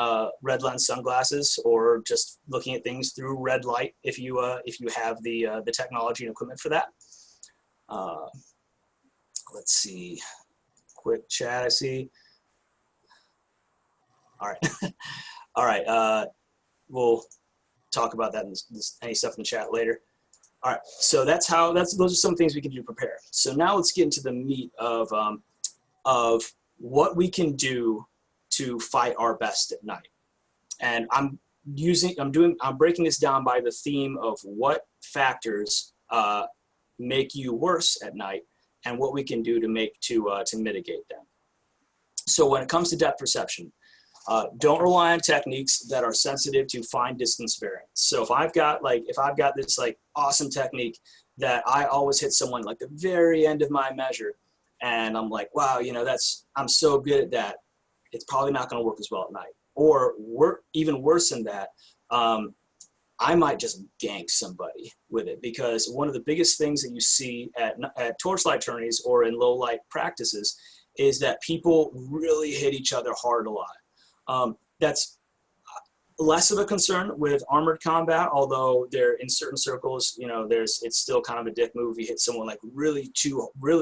sunglasses, or just looking at things through red light if you have the technology and equipment for that. Let's see. Quick chat I see. All right. All right. We'll talk about that in any stuff in the chat later. All right. So those are some things we can do to prepare. So now let's get into the meat of what we can do to fight our best at night. And I'm breaking this down by the theme of what factors make you worse at night, and what we can do to mitigate them. So when it comes to depth perception, Don't rely on techniques that are sensitive to fine distance variance. So if I've got this like awesome technique that I always hit someone like the very end of my measure, and I'm like, wow, you know, I'm so good at that, it's probably not going to work as well at night. Or even worse than that, I might just gank somebody with it, because one of the biggest things that you see at torchlight tourneys or in low light practices is that people really hit each other hard a lot. That's less of a concern with armored combat, although there in certain circles, you know, it's still kind of a dick move. You hit someone like really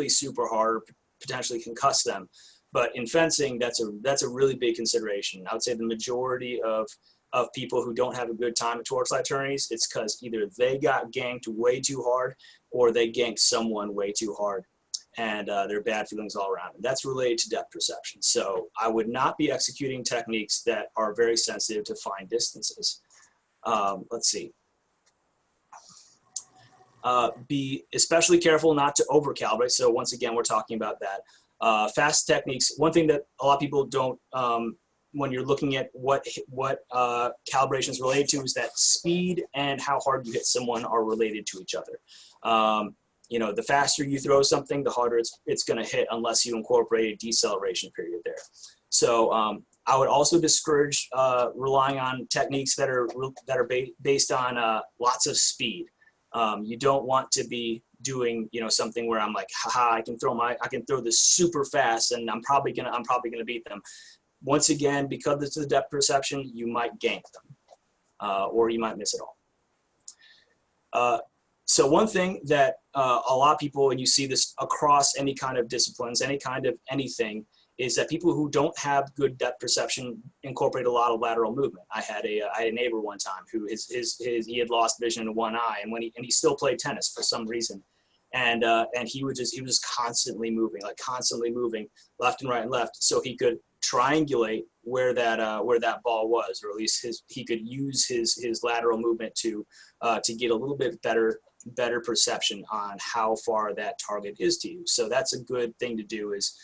super hard, potentially concuss them. But in fencing, that's a really big consideration. I would say the majority of people who don't have a good time at torchlight tourneys, it's because either they got ganked way too hard or they ganked someone way too hard, and there are bad feelings all around. And that's related to depth perception. So I would not be executing techniques that are very sensitive to fine distances. Let's see. Be especially careful not to over calibrate. So once again, we're talking about that. Fast techniques. One thing that a lot of people don't, when you're looking at what calibration is related to, is that speed and how hard you hit someone are related to each other. You know, the faster you throw something, the harder it's going to hit, unless you incorporate a deceleration period there. So I would also discourage relying on techniques that are based on lots of speed. You don't want to be doing, you know, something where I'm like, haha, I can throw this super fast and I'm probably gonna beat them. Once again, because it's the depth perception, you might gank them, or you might miss it all. So one thing that a lot of people, and you see this across any kind of disciplines, any kind of anything, is that people who don't have good depth perception incorporate a lot of lateral movement. I had a neighbor one time who he had lost vision in one eye, and he still played tennis for some reason, and he was just constantly moving left and right and left, so he could triangulate where that ball was, or at least he could use his lateral movement to get a little bit better perception on how far that target is to you. So that's a good thing to do, is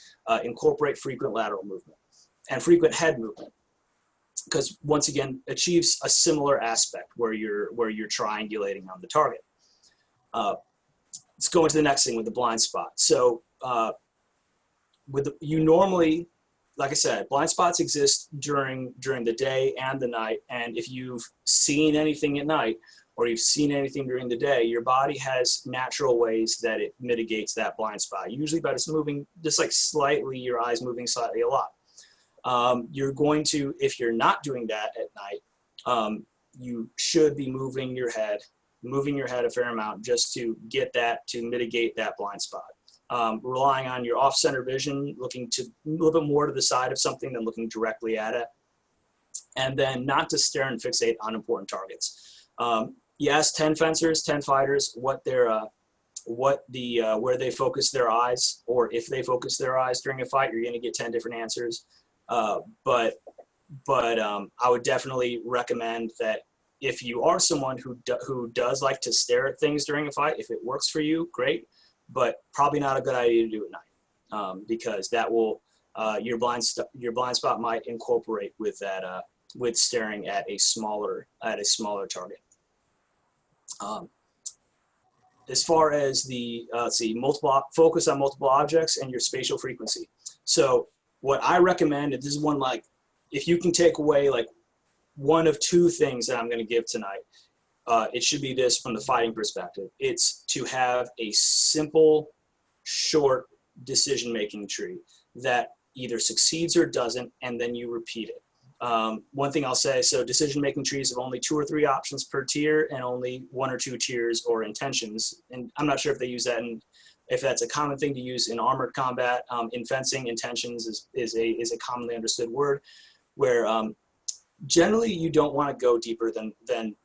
incorporate frequent lateral movement and frequent head movement, because once again achieves a similar aspect where you're triangulating on the target. Let's go into the next thing with the blind spot. So you normally, like I said, blind spots exist during the day and the night, and if you've seen anything at night or you've seen anything during the day, your body has natural ways that it mitigates that blind spot, usually by just moving, just like slightly, your eyes moving slightly a lot. You're going to, if you're not doing that at night, you should be moving your head a fair amount, just to mitigate that blind spot. Relying on your off-center vision, looking to a little bit more to the side of something than looking directly at it, and then not to stare and fixate on important targets. Yes, 10 fencers, 10 fighters, where they focus their eyes, or if they focus their eyes during a fight, you're going to get 10 different answers. But I would definitely recommend that if you are someone who does like to stare at things during a fight, if it works for you, great, but probably not a good idea to do at night, because that will your blind spot might incorporate with that with staring at a smaller target. As far as the focus on multiple objects and your spatial frequency. So what I recommend, and this is one, like, if you can take away like one of two things that I'm going to give tonight, it should be this from the fighting perspective. It's to have a simple, short decision-making tree that either succeeds or doesn't, and then you repeat it. One thing I'll say, so decision-making trees have only 2 or 3 options per tier and only 1 or 2 tiers or intentions. And I'm not sure if they use that, and if that's a common thing to use in armored combat. In fencing, intentions is a commonly understood word, where generally you don't want to go deeper than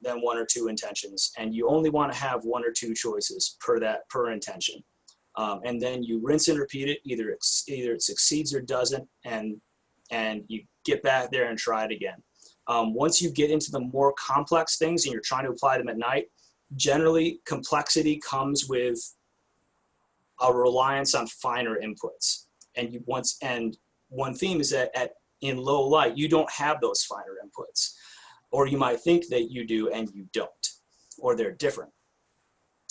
1 or 2 intentions, and you only want to have 1 or 2 choices per intention. And then you rinse and repeat it. Either it succeeds or doesn't, and you get back there and try it again. Once you get into the more complex things and you're trying to apply them at night, generally complexity comes with a reliance on finer inputs. And one theme is that in low light, you don't have those finer inputs. Or you might think that you do and you don't, or they're different.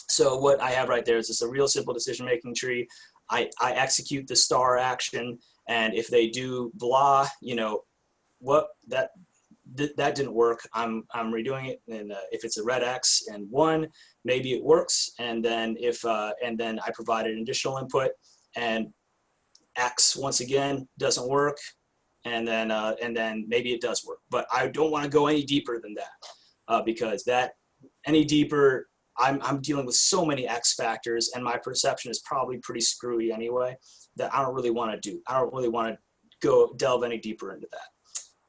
So what I have right there is just a real simple decision-making tree. I execute the star action, and if they do blah, you know, what that didn't work. I'm redoing it, and if it's a red X and 1, maybe it works. And then and then I provided an additional input, and X once again doesn't work, and then maybe it does work. But I don't want to go any deeper than that, because any deeper, I'm dealing with so many X factors, and my perception is probably pretty screwy anyway, that I don't really want to go delve any deeper into that.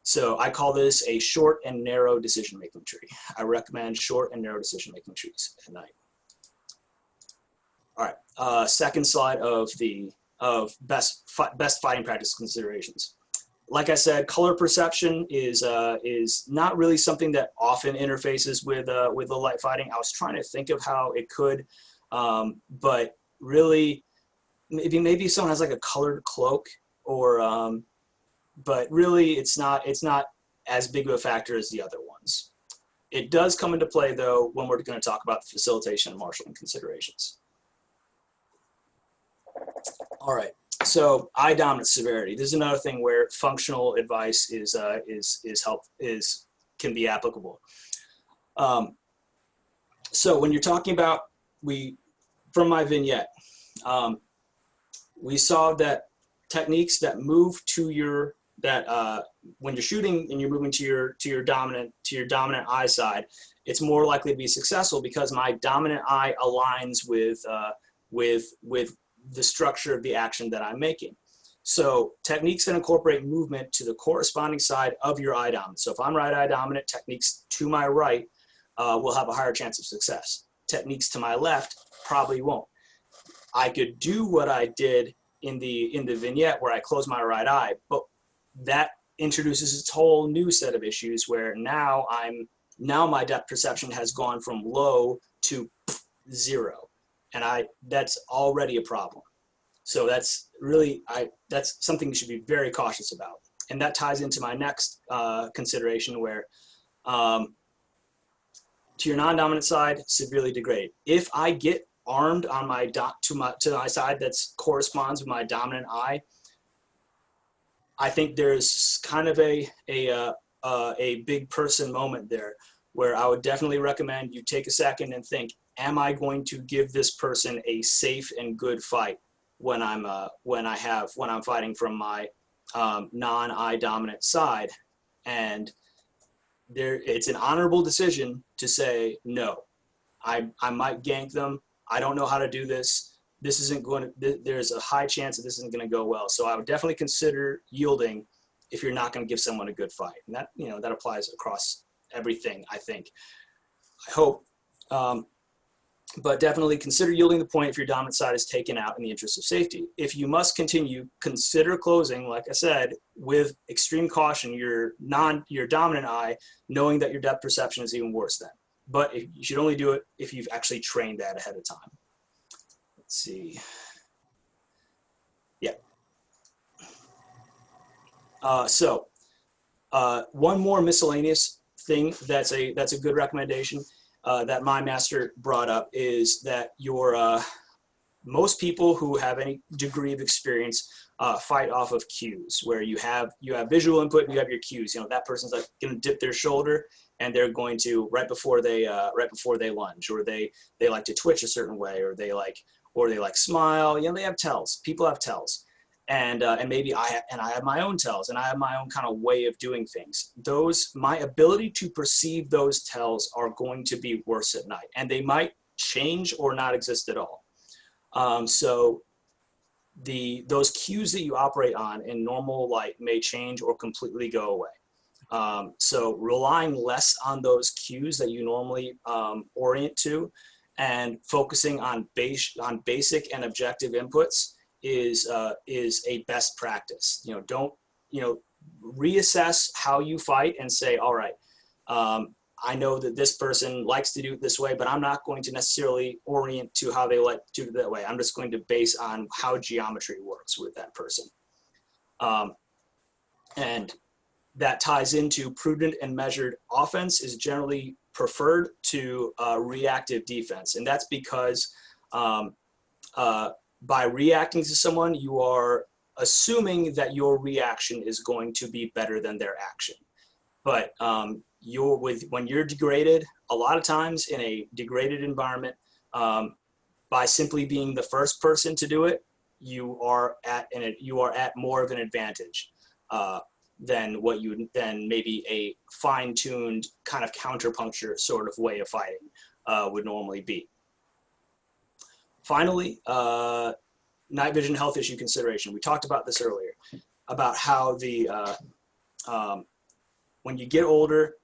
So I call this a short and narrow decision-making tree. I recommend short and narrow decision-making trees at night. All right, second slide of best fighting practice considerations. Like I said, color perception is not really something that often interfaces with the light fighting. I was trying to think of how it could, but really, maybe someone has like a colored cloak, or but really it's not as big of a factor as the other ones. It does come into play though when we're going to talk about facilitation and marshaling considerations. All right, so eye dominance severity. This is another thing where functional advice can be applicable. So when you're talking about, from my vignette, we saw that techniques that move to your when you're shooting and you're moving to your dominant eye side, it's more likely to be successful because my dominant eye aligns with the structure of the action that I'm making. So techniques that incorporate movement to the corresponding side of your eye dominant. So if I'm right eye dominant, techniques to my right will have a higher chance of success. Techniques to my left probably won't. I could do what I did in the vignette where I close my right eye, but that introduces its whole new set of issues where now my depth perception has gone from low to 0. And that's already a problem. So that's something you should be very cautious about. And that ties into my next consideration where to your non-dominant side, severely degrade. If I get armed on to my side that's corresponds with my dominant eye, I think there's kind of a big person moment there where I would definitely recommend you take a second and think, am I going to give this person a safe and good fight when I'm fighting from my non-eye dominant side? And it's an honorable decision to say no. I might gank them. I don't know how to do this. This isn't going to. There's a high chance that this isn't going to go well. So I would definitely consider yielding if you're not going to give someone a good fight. And that that applies across everything, I think. I hope. But definitely consider yielding the point if your dominant side is taken out in the interest of safety. If you must continue, consider closing, like I said, with extreme caution, your dominant eye, knowing that your depth perception is even worse then. But you should only do it if you've actually trained that ahead of time. Let's see. Yeah. One more miscellaneous thing that's a good recommendation that my master brought up is that most people who have any degree of experience fight off of cues, where you have visual input and you have your cues. That person's like going to dip their shoulder and they're going to right before they lunge, or they like to twitch a certain way, or they like smile. They have tells. People have tells. And maybe I have my own tells, and I have my own kind of way of doing things. My ability to perceive those tells are going to be worse at night, and they might change or not exist at all. So those cues that you operate on in normal light may change or completely go away. So relying less on those cues that you normally orient to, and focusing on basic and objective inputs is a best practice. Don't reassess how you fight and say, all right, I know that this person likes to do it this way, but I'm not going to necessarily orient to how they like to do it that way. I'm just going to base on how geometry works with that person. And that ties into prudent and measured offense is generally preferred to reactive defense. And that's because by reacting to someone, you are assuming that your reaction is going to be better than their action. But when you're degraded, a lot of times in a degraded environment, by simply being the first person to do it, you are at more of an advantage than maybe a fine-tuned kind of counterpuncture sort of way of fighting would normally be. Finally, night vision health issue consideration. We talked about this earlier, about how when you get older,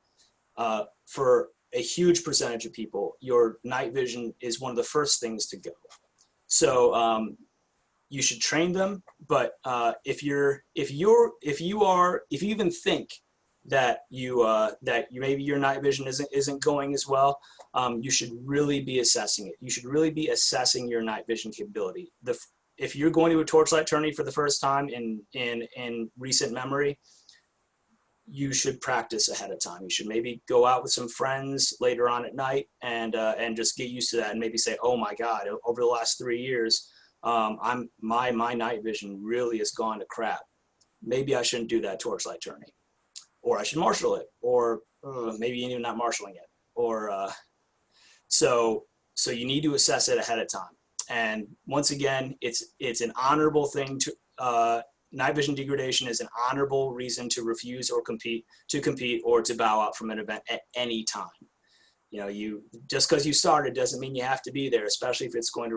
for a huge percentage of people, your night vision is one of the first things to go. So you should train them, but if you even think that maybe your night vision isn't going as well, you should really be assessing it. You should really be assessing your night vision capability. If you're going to a torchlight tourney for the first time in recent memory, you should practice ahead of time. You should maybe go out with some friends later on at night and just get used to that, and maybe say, oh my God, over the last 3 years, my night vision really has gone to crap. Maybe I shouldn't do that torchlight tourney, or I should marshal it, or maybe you're not marshaling it, or so you need to assess it ahead of time. And once again, it's an honorable thing to night vision degradation is an honorable reason to refuse or compete or to bow out from an event at any time. You know, just because you started doesn't mean you have to be there, especially if it could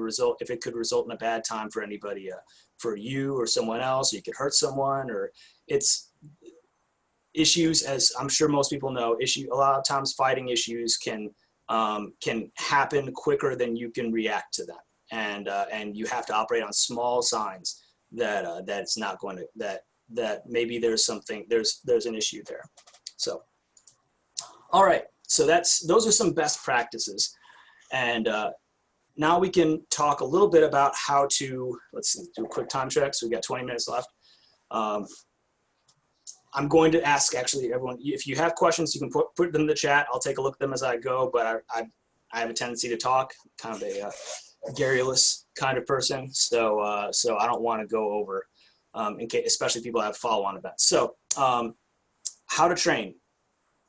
result in a bad time for anybody, for you or someone else. You could hurt someone, or it's issues, as I'm sure most people know, a lot of times fighting issues can happen quicker than you can react to them. And you have to operate on small signs that it's not going to, that maybe there's an issue there. So, all right. So those are some best practices. And now we can talk a little bit about how to, let's do a quick time check. So we got 20 minutes left. I'm going to ask actually everyone, if you have questions, you can put them in the chat. I'll take a look at them as I go, but I have a tendency to talk, kind of a garrulous kind of person. So I don't want to go over, in case, especially people have follow-on events. So how to train.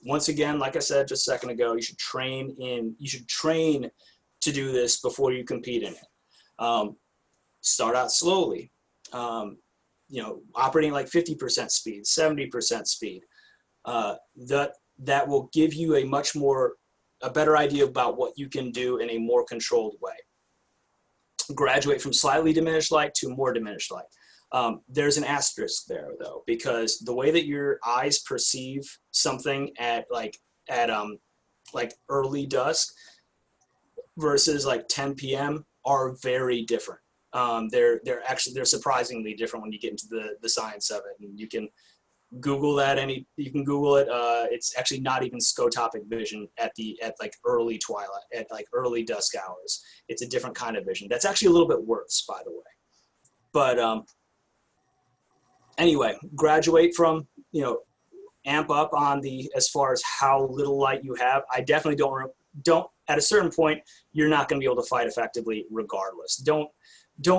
Once again, like I said just a second ago, you should train to do this before you compete in it. Start out slowly. Operating like 50% speed, 70% speed. That will give you a better idea about what you can do in a more controlled way. Graduate from slightly diminished light to more diminished light. There's an asterisk there though, because the way that your eyes perceive something at early dusk versus like 10 p.m. are very different. They're surprisingly different when you get into the science of it, and you can Google that. You can Google it. It's actually not even scotopic vision at like early twilight, at like early dusk hours. It's a different kind of vision. That's actually a little bit worse, by the way. But anyway, graduate from, amp up on as far as how little light you have. I definitely don't at a certain point, you're not going to be able to fight effectively regardless. Don't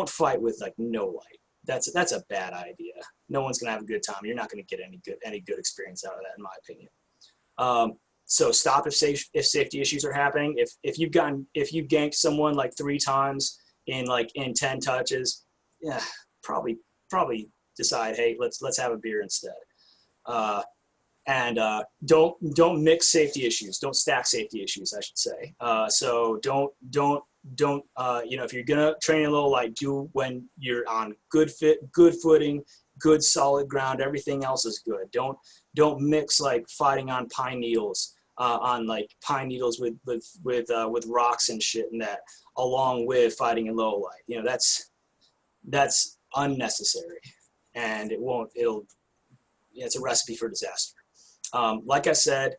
fight with like no light. That's a bad idea. No one's gonna have a good time. You're not gonna get any good experience out of that, in my opinion. So stop if safety issues are happening. If you've ganked someone like 3 times in 10 touches, yeah, probably decide, hey, let's have a beer instead. And don't mix safety issues. Don't stack safety issues, I should say. So don't if you're gonna train a little light, do when you're on good footing, good solid ground. Everything else is good. Don't mix like fighting on pine needles, with rocks and shit and that, along with fighting in low light. That's unnecessary, and it's a recipe for disaster. Like I said,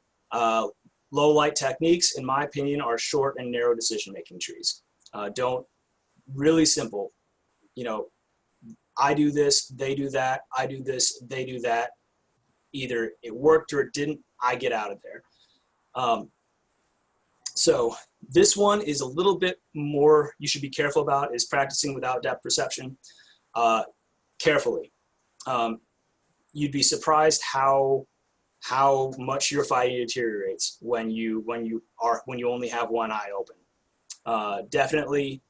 low light techniques, in my opinion, are short and narrow decision-making trees. Really simple. I do this, they do that. I do this, they do that. either it worked or it didn't. I get out of there. So this one is a little bit more you should be careful about, is practicing without depth perception carefully. You'd be surprised how much your fighting deteriorates when you only have one eye open. Definitely,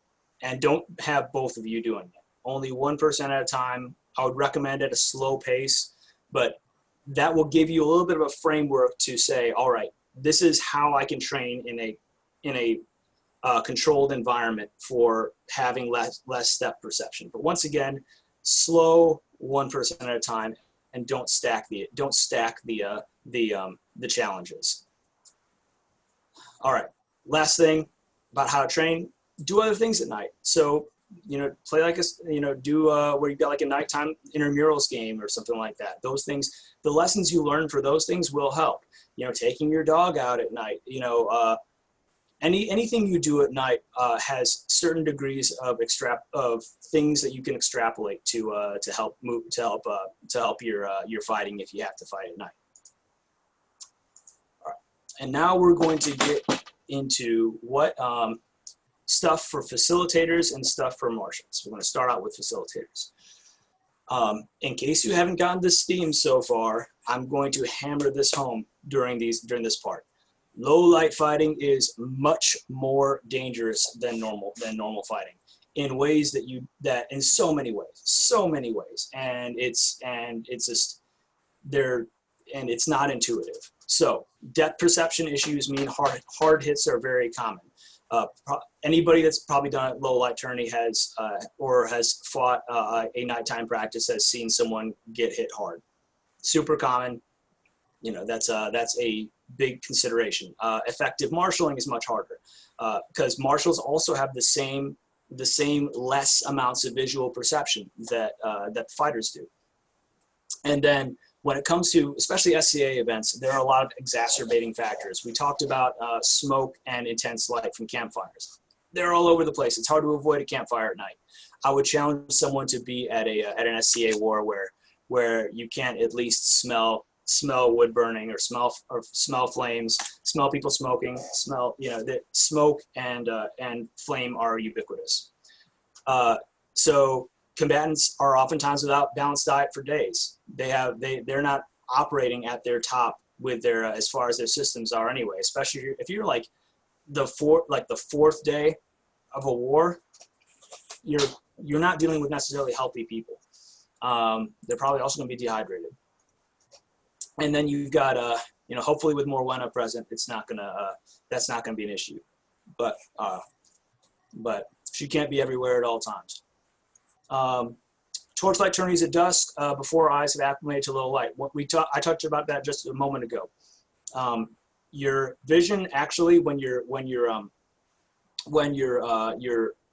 and don't have both of you doing it. Only one person at a time. I would recommend at a slow pace, but that will give you a little bit of a framework to say, all right, this is how I can train in a controlled environment for having less step perception. But once again, slow, one person at a time, and don't stack the challenges. All right, last thing about how to train: do other things at night. So, play like do where you've got like a nighttime intramurals game or something like that. Those things, the lessons you learn for those things will help. Taking your dog out at night, anything you do at night has certain degrees of things that you can extrapolate to help your fighting if you have to fight at night. All right. And now we're going to get into what stuff for facilitators and stuff for marshals. We're going to start out with facilitators. In case you haven't gotten this theme so far, I'm going to hammer this home during this part. Low light fighting is much more dangerous than normal fighting in ways that in so many ways, and it's not intuitive. So depth perception issues mean hard hits are very common. Anybody that's probably done a low light tourney has fought a nighttime practice has seen someone get hit hard. Super common. That's a big consideration. Effective marshaling is much harder because marshals also have the same less amounts of visual perception that fighters do. And then when it comes to especially SCA events, there are a lot of exacerbating factors. We talked about smoke and intense light from campfires. They're all over the place. It's hard to avoid a campfire at night. I would challenge someone to be at an SCA war where you can't at least smell wood burning or smell flames, smell people smoking, that smoke and flame are ubiquitous. So combatants are oftentimes without balanced diet for days. They're not operating at their top with their as far as their systems are anyway. Especially if you're like the fourth day of a war, you're not dealing with necessarily healthy people. They're probably also going to be dehydrated. And then you've got hopefully with more Wena present, that's not gonna be an issue. But she can't be everywhere at all times. Torchlight tourneys at dusk before eyes have acclimated to low light. I talked about that just a moment ago. Your vision actually, when your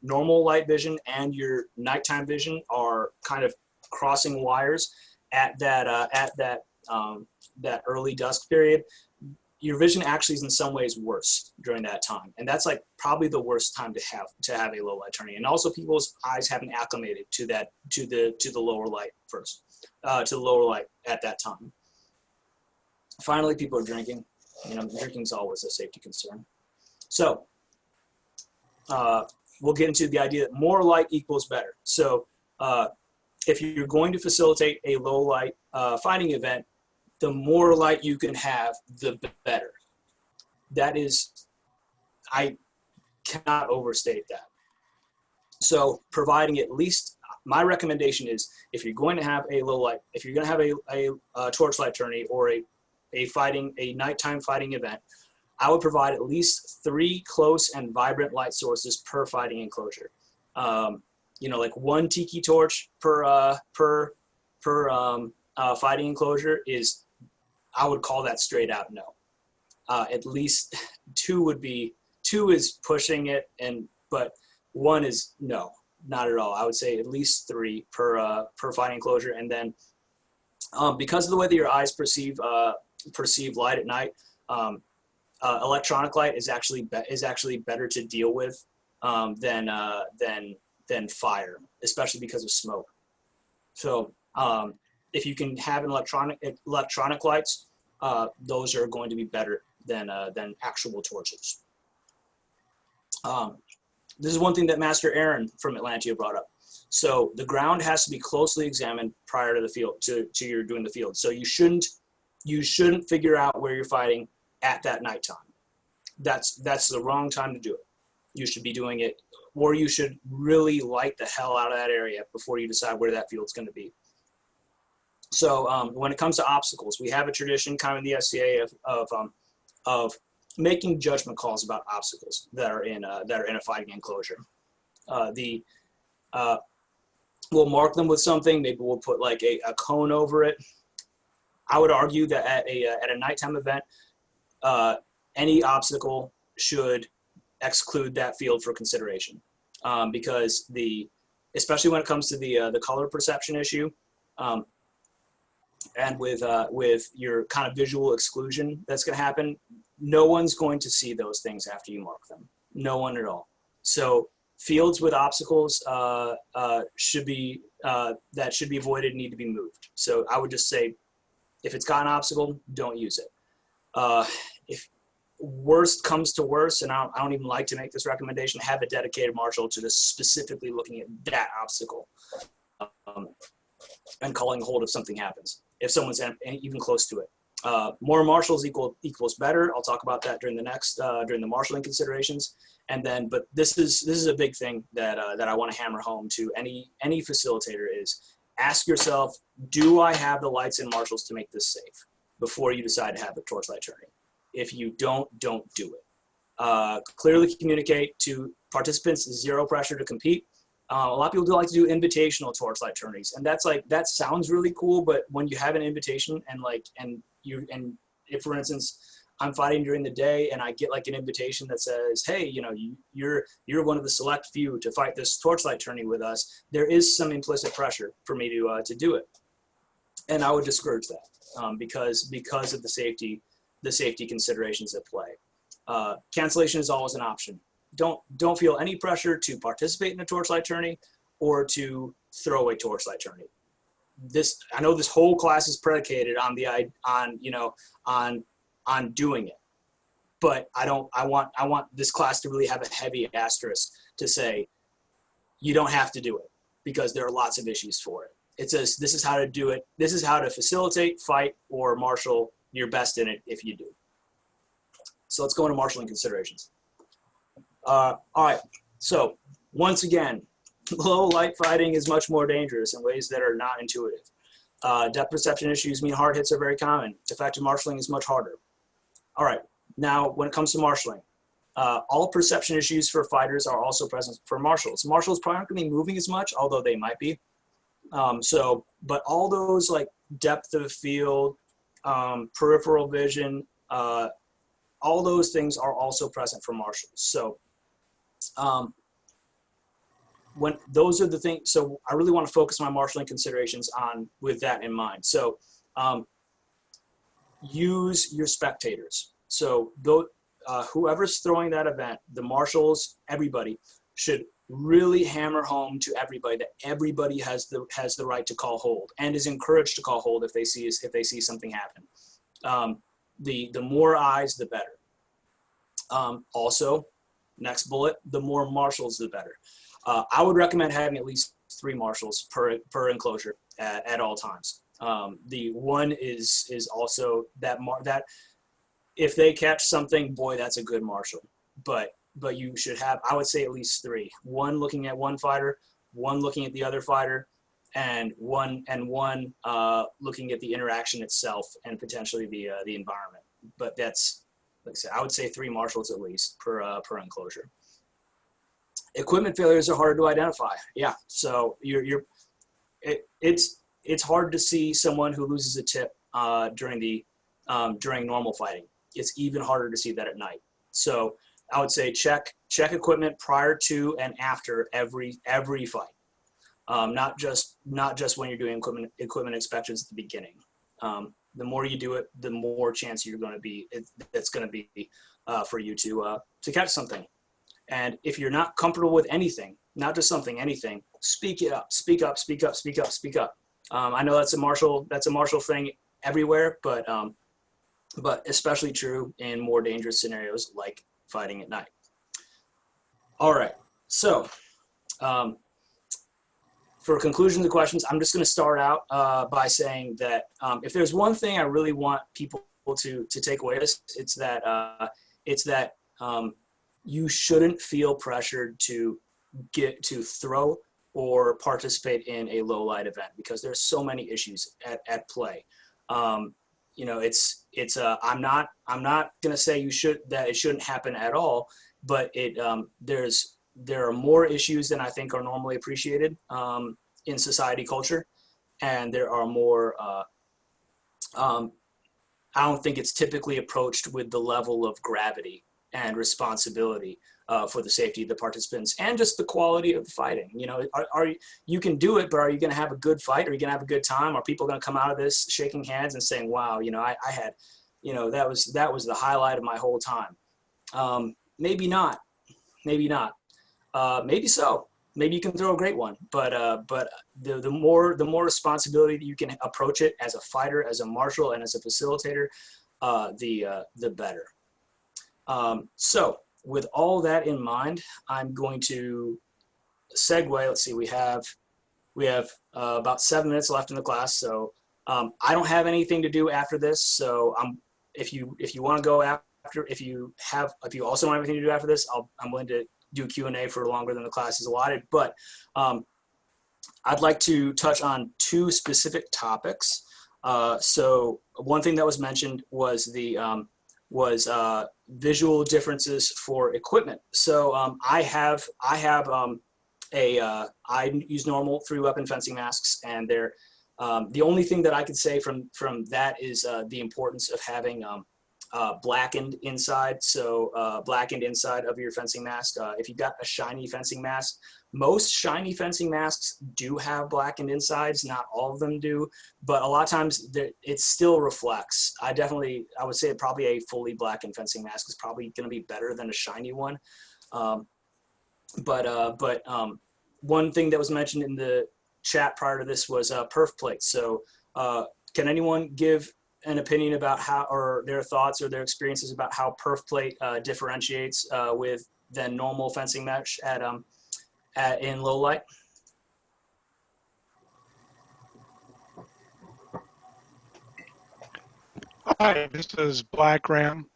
normal light vision and your nighttime vision are kind of crossing wires at that early dusk period, your vision actually is in some ways worse during that time, and that's like probably the worst time to have a low light tourney. And also, people's eyes haven't acclimated to the lower light first, to the lower light at that time. Finally, people are drinking. Drinking is always a safety concern. So we'll get into the idea that more light equals better. So if you're going to facilitate a low light fighting event, the more light you can have, the better. That is, I cannot overstate that. So providing at least, my recommendation is, if you're going to have a low light, if you're going to have a torchlight tourney or a nighttime fighting event, I would provide at least 3 close and vibrant light sources per fighting enclosure. Like 1 tiki torch per fighting enclosure is, I would call that straight out no. At least 2 is pushing it, but 1 is no, not at all. I would say at least 3 per fighting enclosure, and then because of the way that your eyes perceive light at night, electronic light is actually better to deal with than fire, especially because of smoke. So if you can have an electronic lights, those are going to be better than actual torches. This is one thing that Master Aaron from Atlantia brought up. So the ground has to be closely examined prior to the field, to your doing the field. So you shouldn't figure out where you're fighting at that nighttime. That's the wrong time to do it. You should be doing it, or you should really light the hell out of that area before you decide where that field's going to be. So when it comes to obstacles, we have a tradition kind of in the SCA of making judgment calls about obstacles that are in a fighting enclosure. We'll mark them with something. Maybe we'll put like a cone over it. I would argue that at a nighttime event, any obstacle should exclude that field for consideration, because especially when it comes to the color perception issue, and with your kind of visual exclusion that's going to happen, no one's going to see those things after you mark them. No one at all. So fields with obstacles should be avoided, need to be moved. So I would just say, if it's got an obstacle, don't use it. If worst comes to worst, and I don't even like to make this recommendation, have a dedicated marshal to just specifically looking at that obstacle and calling hold if something happens, if someone's even close to it. More marshals equals better. I'll talk about that during the marshaling considerations. And then, but this is a big thing that I want to hammer home to any facilitator is, ask yourself, do I have the lights and marshals to make this safe before you decide to have a torchlight tourney? If you don't do it. Clearly communicate to participants, zero pressure to compete. A lot of people do like to do invitational torchlight tourneys, and that sounds really cool. But when you have an invitation and if, for instance, I'm fighting during the day and I get like an invitation that says, hey, you're one of the select few to fight this torchlight tourney with us, there is some implicit pressure for me to do it, and I would discourage that because of the safety considerations at play. Cancellation is always an option. Don't feel any pressure to participate in a torchlight tourney or to throw a torchlight tourney. I know this whole class is predicated on doing it, but I want this class to really have a heavy asterisk to say you don't have to do it, because there are lots of issues for it. It says this is how to do it. This is how to facilitate, fight, or marshal your best in it if you do. So let's go into marshaling considerations. All right, so once again, low light fighting is much more dangerous in ways that are not intuitive. Depth perception issues mean hard hits are very common. Effective marshaling is much harder. All right, now when it comes to marshaling, all perception issues for fighters are also present for marshals. Marshals probably aren't going to be moving as much, although they might be. But all those like depth of field, peripheral vision, all those things are also present for marshals. So when those are the things, so I really want to focus my marshaling considerations on with that in mind. So use your spectators. So whoever's throwing that event, the marshals, everybody should really hammer home to everybody that everybody has the right to call hold and is encouraged to call hold if they see something happen. The more eyes, the better. Also, next bullet, the more marshals, the better. I would recommend having at least 3 marshals per enclosure at all times. The one is also that if they catch something, boy, that's a good marshal. But you should have, I would say, at least 3. One looking at one fighter, one looking at the other fighter, and one looking at the interaction itself and potentially the environment. But that's, like I said, I would say 3 marshals at least per enclosure. Equipment failures are hard to identify. Yeah, so it's hard to see someone who loses a tip during normal fighting. It's even harder to see that at night. So I would say check equipment prior to and after every fight. Not just when you're doing equipment inspections at the beginning. The more you do it, the more chance you're going to be. It's going to be for you to catch something. And if you're not comfortable with anything, not just something, anything, speak it up. Speak up. Speak up. Speak up. Speak up. I know that's a martial thing everywhere, but especially true in more dangerous scenarios like fighting at night. All right, so for conclusion of the questions, I'm just going to start out by saying that if there's one thing I really want people to take away, it's that you shouldn't feel pressured to throw or participate in a low light event, because there's so many issues at play. You know, I'm not going to say it shouldn't happen at all, but there are more issues than I think are normally appreciated in society culture, and there are more. I don't think it's typically approached with the level of gravity and responsibility for the safety of the participants and just the quality of the fighting. You know, you can do it, but are you going to have a good fight? Are you going to have a good time? Are people going to come out of this shaking hands and saying, "Wow, you know, I had, you know, that was the highlight of my whole time"? Maybe not. Maybe not. Maybe so. Maybe you can throw a great one, but the more responsibility that you can approach it as a fighter, as a marshal, and as a facilitator, the better. So with all that in mind, I'm going to segue. Let's see, we have about 7 minutes left in the class, so I don't have anything to do after this. So if you want to go after, if you also don't have anything to do after this, I'm willing to do Q&A for longer than the class is allotted. But I'd like to touch on 2 specific topics. So one thing that was mentioned was the visual differences for equipment. So I use normal 3-weapon fencing masks, and they're the only thing that I could say from that is the importance of having blackened inside. So blackened inside of your fencing mask. If you've got a shiny fencing mask, most shiny fencing masks do have blackened insides. Not all of them do, but a lot of times it still reflects. I would say probably a fully blackened fencing mask is probably going to be better than a shiny one. But one thing that was mentioned in the chat prior to this was perf plates. So can anyone give an opinion about how, or their thoughts or their experiences about how perf plate differentiates with than normal fencing mesh in low light? Hi, this is Black Ram.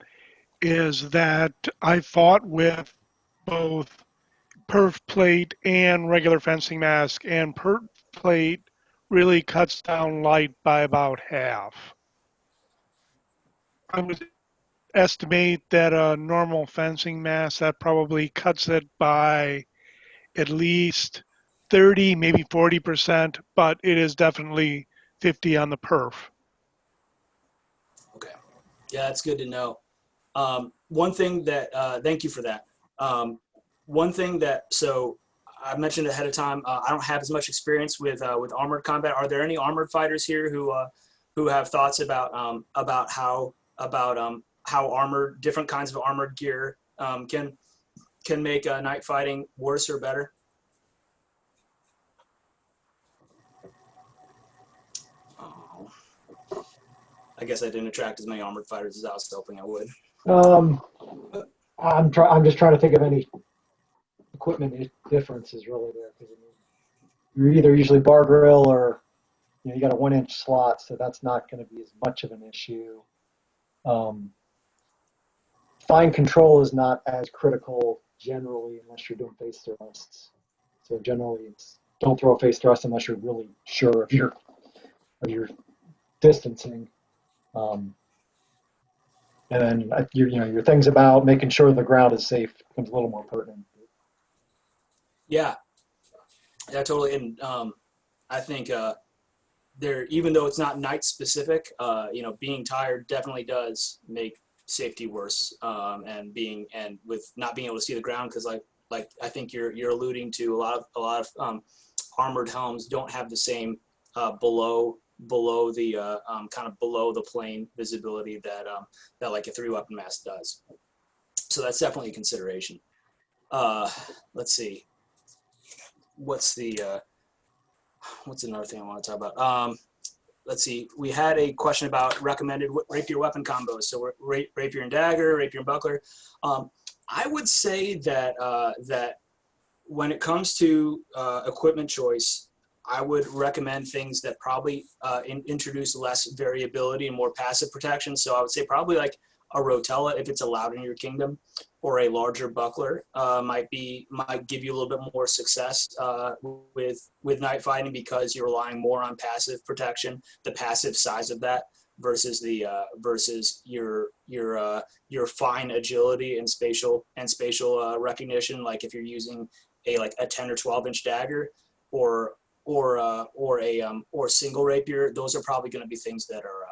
Is that I fought with both perf plate and regular fencing mask, and perf plate really cuts down light by about half. I would estimate that a normal fencing mask that probably cuts it by at least 30, maybe 40%, but it is definitely 50 on the perf. Okay, yeah, that's good to know. One thing that thank you for that. One thing that, so I mentioned ahead of time, I don't have as much experience with armored combat. Are there any armored fighters here who have thoughts about how different kinds of armored gear can make night fighting worse or better? Oh, I guess I didn't attract as many armored fighters as I was hoping I would. I'm just trying to think of any equipment differences really there, because you're either usually bar grill or you got a 1-inch slot, so that's not going to be as much of an issue. Fine control is not as critical generally unless you're doing face thrusts. So generally, it's don't throw a face thrust unless you're really sure of your distancing. And then your things about making sure the ground is safe becomes a little more pertinent. Yeah, totally. And I think even though it's not night specific, being tired definitely does make safety worse. And with not being able to see the ground, because like I think you're alluding to, a lot of armored helms don't have the same below the kind of below the plane visibility that like a 3-weapon mask does. So that's definitely a consideration. Let's see. What's the what's another thing I want to talk about? Let's see. We had a question about recommended rapier weapon combos. So rapier and dagger, rapier and buckler. I would say that that when it comes to equipment choice, I would recommend things that probably introduce less variability and more passive protection. So I would say probably like a rotella if it's allowed in your kingdom, or a larger buckler might give you a little bit more success with night fighting, because you're relying more on passive protection, the passive size of that, versus the versus your fine agility and spatial recognition. Like if you're using a 10 or 12 inch dagger or single rapier, those are probably going to be things that are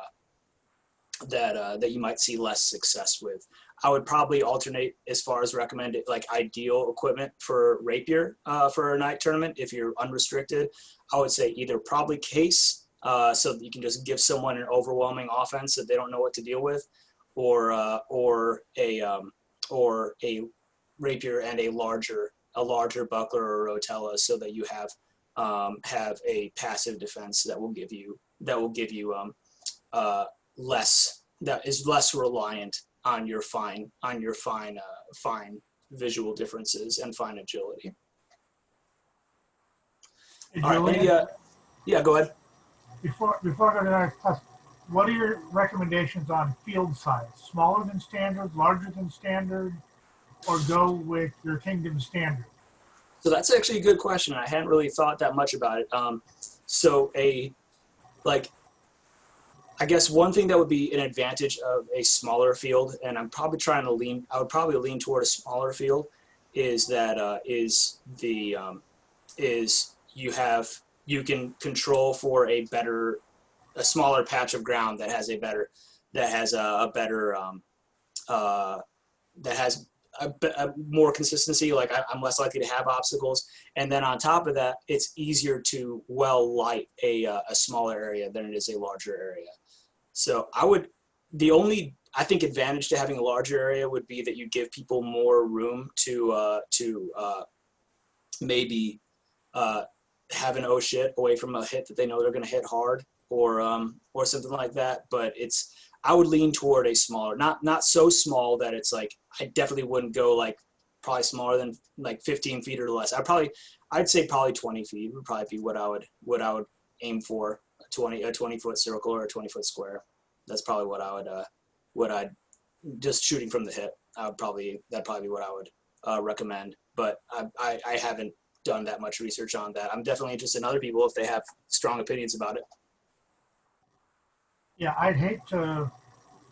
that you might see less success with. I would probably alternate as far as recommended like ideal equipment for rapier for a night tournament. If you're unrestricted, I would say either probably case, so that you can just give someone an overwhelming offense that they don't know what to deal with, or a rapier and a larger buckler or rotella, so that you have a passive defense that will give you less, that is less reliant on your fine visual differences and fine agility. Hey, All right, Julien, yeah, go ahead. before I go to the next class, what are your recommendations on field size? Smaller than standard, larger than standard, or go with your kingdom standard? So that's actually a good question. I hadn't really thought that much about it. I guess one thing that would be an advantage of a smaller field, and I'm probably I would probably lean toward a smaller field, is that you can control for a smaller patch of ground that has more consistency. Like I'm less likely to have obstacles, and then on top of that, it's easier to light a smaller area than it is a larger area. So the only advantage to having a larger area would be that you give people more room to maybe have an oh shit away from a hit that they know they're going to hit hard, or something like that. But I would lean toward a smaller, not so small that it's like, I definitely wouldn't go like probably smaller than like 15 feet or less. I'd say probably 20 feet would probably be what I would aim for. A 20-foot circle or a 20-foot square. That's probably what I'd just shooting from the hip. That'd probably be what I would recommend. But I haven't done that much research on that. I'm definitely interested in other people if they have strong opinions about it. Yeah, I'd hate to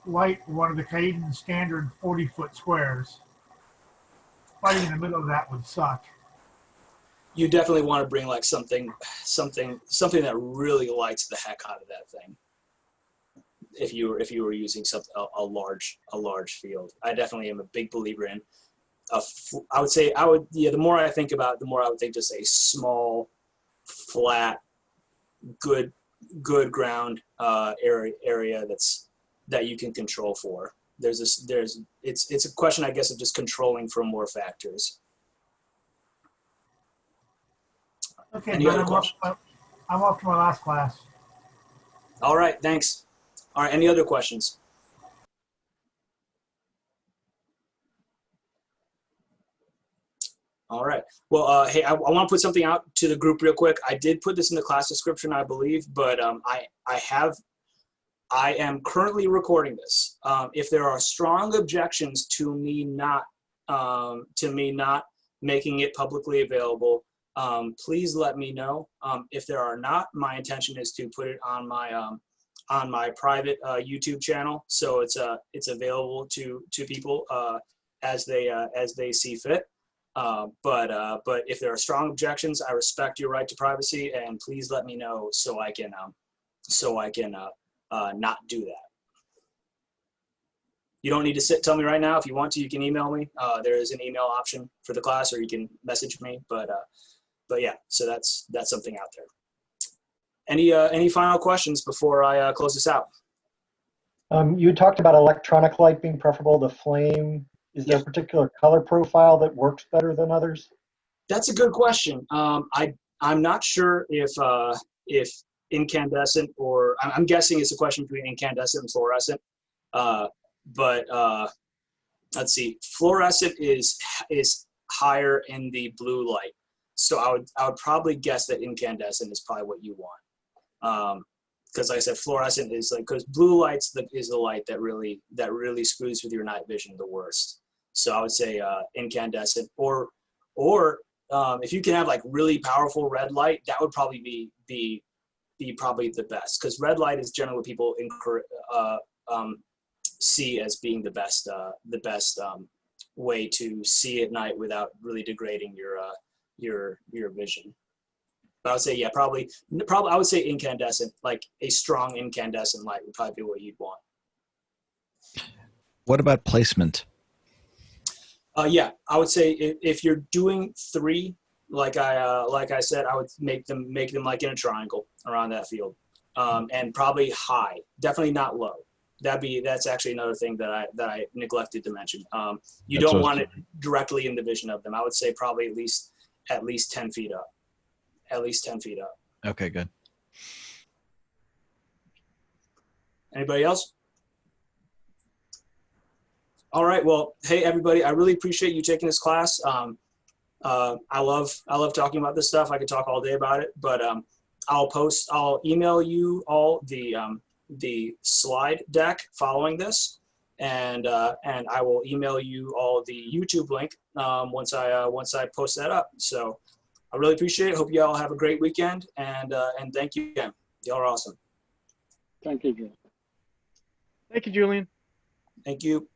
light one of the Caden standard 40-foot squares. Fighting in the middle of that would suck. You definitely want to bring like something that really lights the heck out of that thing. If you were using a large field, I definitely am a big believer in. The more I think about it, the more I would think just a small, flat, good ground area that you can control for. It's a question, I guess, of just controlling for more factors. Okay, but I'm off to my last class. All right, thanks. All right, any other questions? All right. Well, hey, I want to put something out to the group real quick. I did put this in the class description, I believe, but I am currently recording this. If there are strong objections to me not making it publicly available, please let me know. If there are not, my intention is to put it on my private YouTube channel, so it's available to people as they see fit. But if there are strong objections, I respect your right to privacy, and please let me know so I can not do that. You don't need to tell me right now. If you want to, you can email me. There is an email option for the class, or you can message me. But yeah, so that's something out there. Any final questions before I close this out? You talked about electronic light being preferable to flame. Is there a particular color profile that works better than others? That's a good question. I I'm not sure if incandescent or I'm guessing it's a question between incandescent and fluorescent. But let's see, fluorescent is higher in the blue light, so I would probably guess that incandescent is probably what you want. Because like I said, fluorescent is like, because blue light's is the light that really screws with your night vision the worst. So I would say incandescent, or if you can have like really powerful red light, that would probably be probably the best, because red light is generally what people see as being the best way to see at night without really degrading your vision. But I would say, yeah, probably I would say incandescent, like a strong incandescent light would probably be what you'd want. What about placement? Yeah, I would say if you're doing 3, like I said, I would make them like in a triangle around that field, and probably high, definitely not low. That's actually another thing that I neglected to mention. You don't want it directly in the vision of them. I would say probably at least 10 feet up. At least 10 feet up. Okay, good. Anybody else? All right. Well, hey everybody, I really appreciate you taking this class. I love talking about this stuff. I could talk all day about it, but I'll email you all the slide deck following this, and I will email you all the YouTube link once I post that up. So I really appreciate it. Hope you all have a great weekend, and thank you again. Y'all are awesome. Thank you, Julian. Thank you, Julian. Thank you.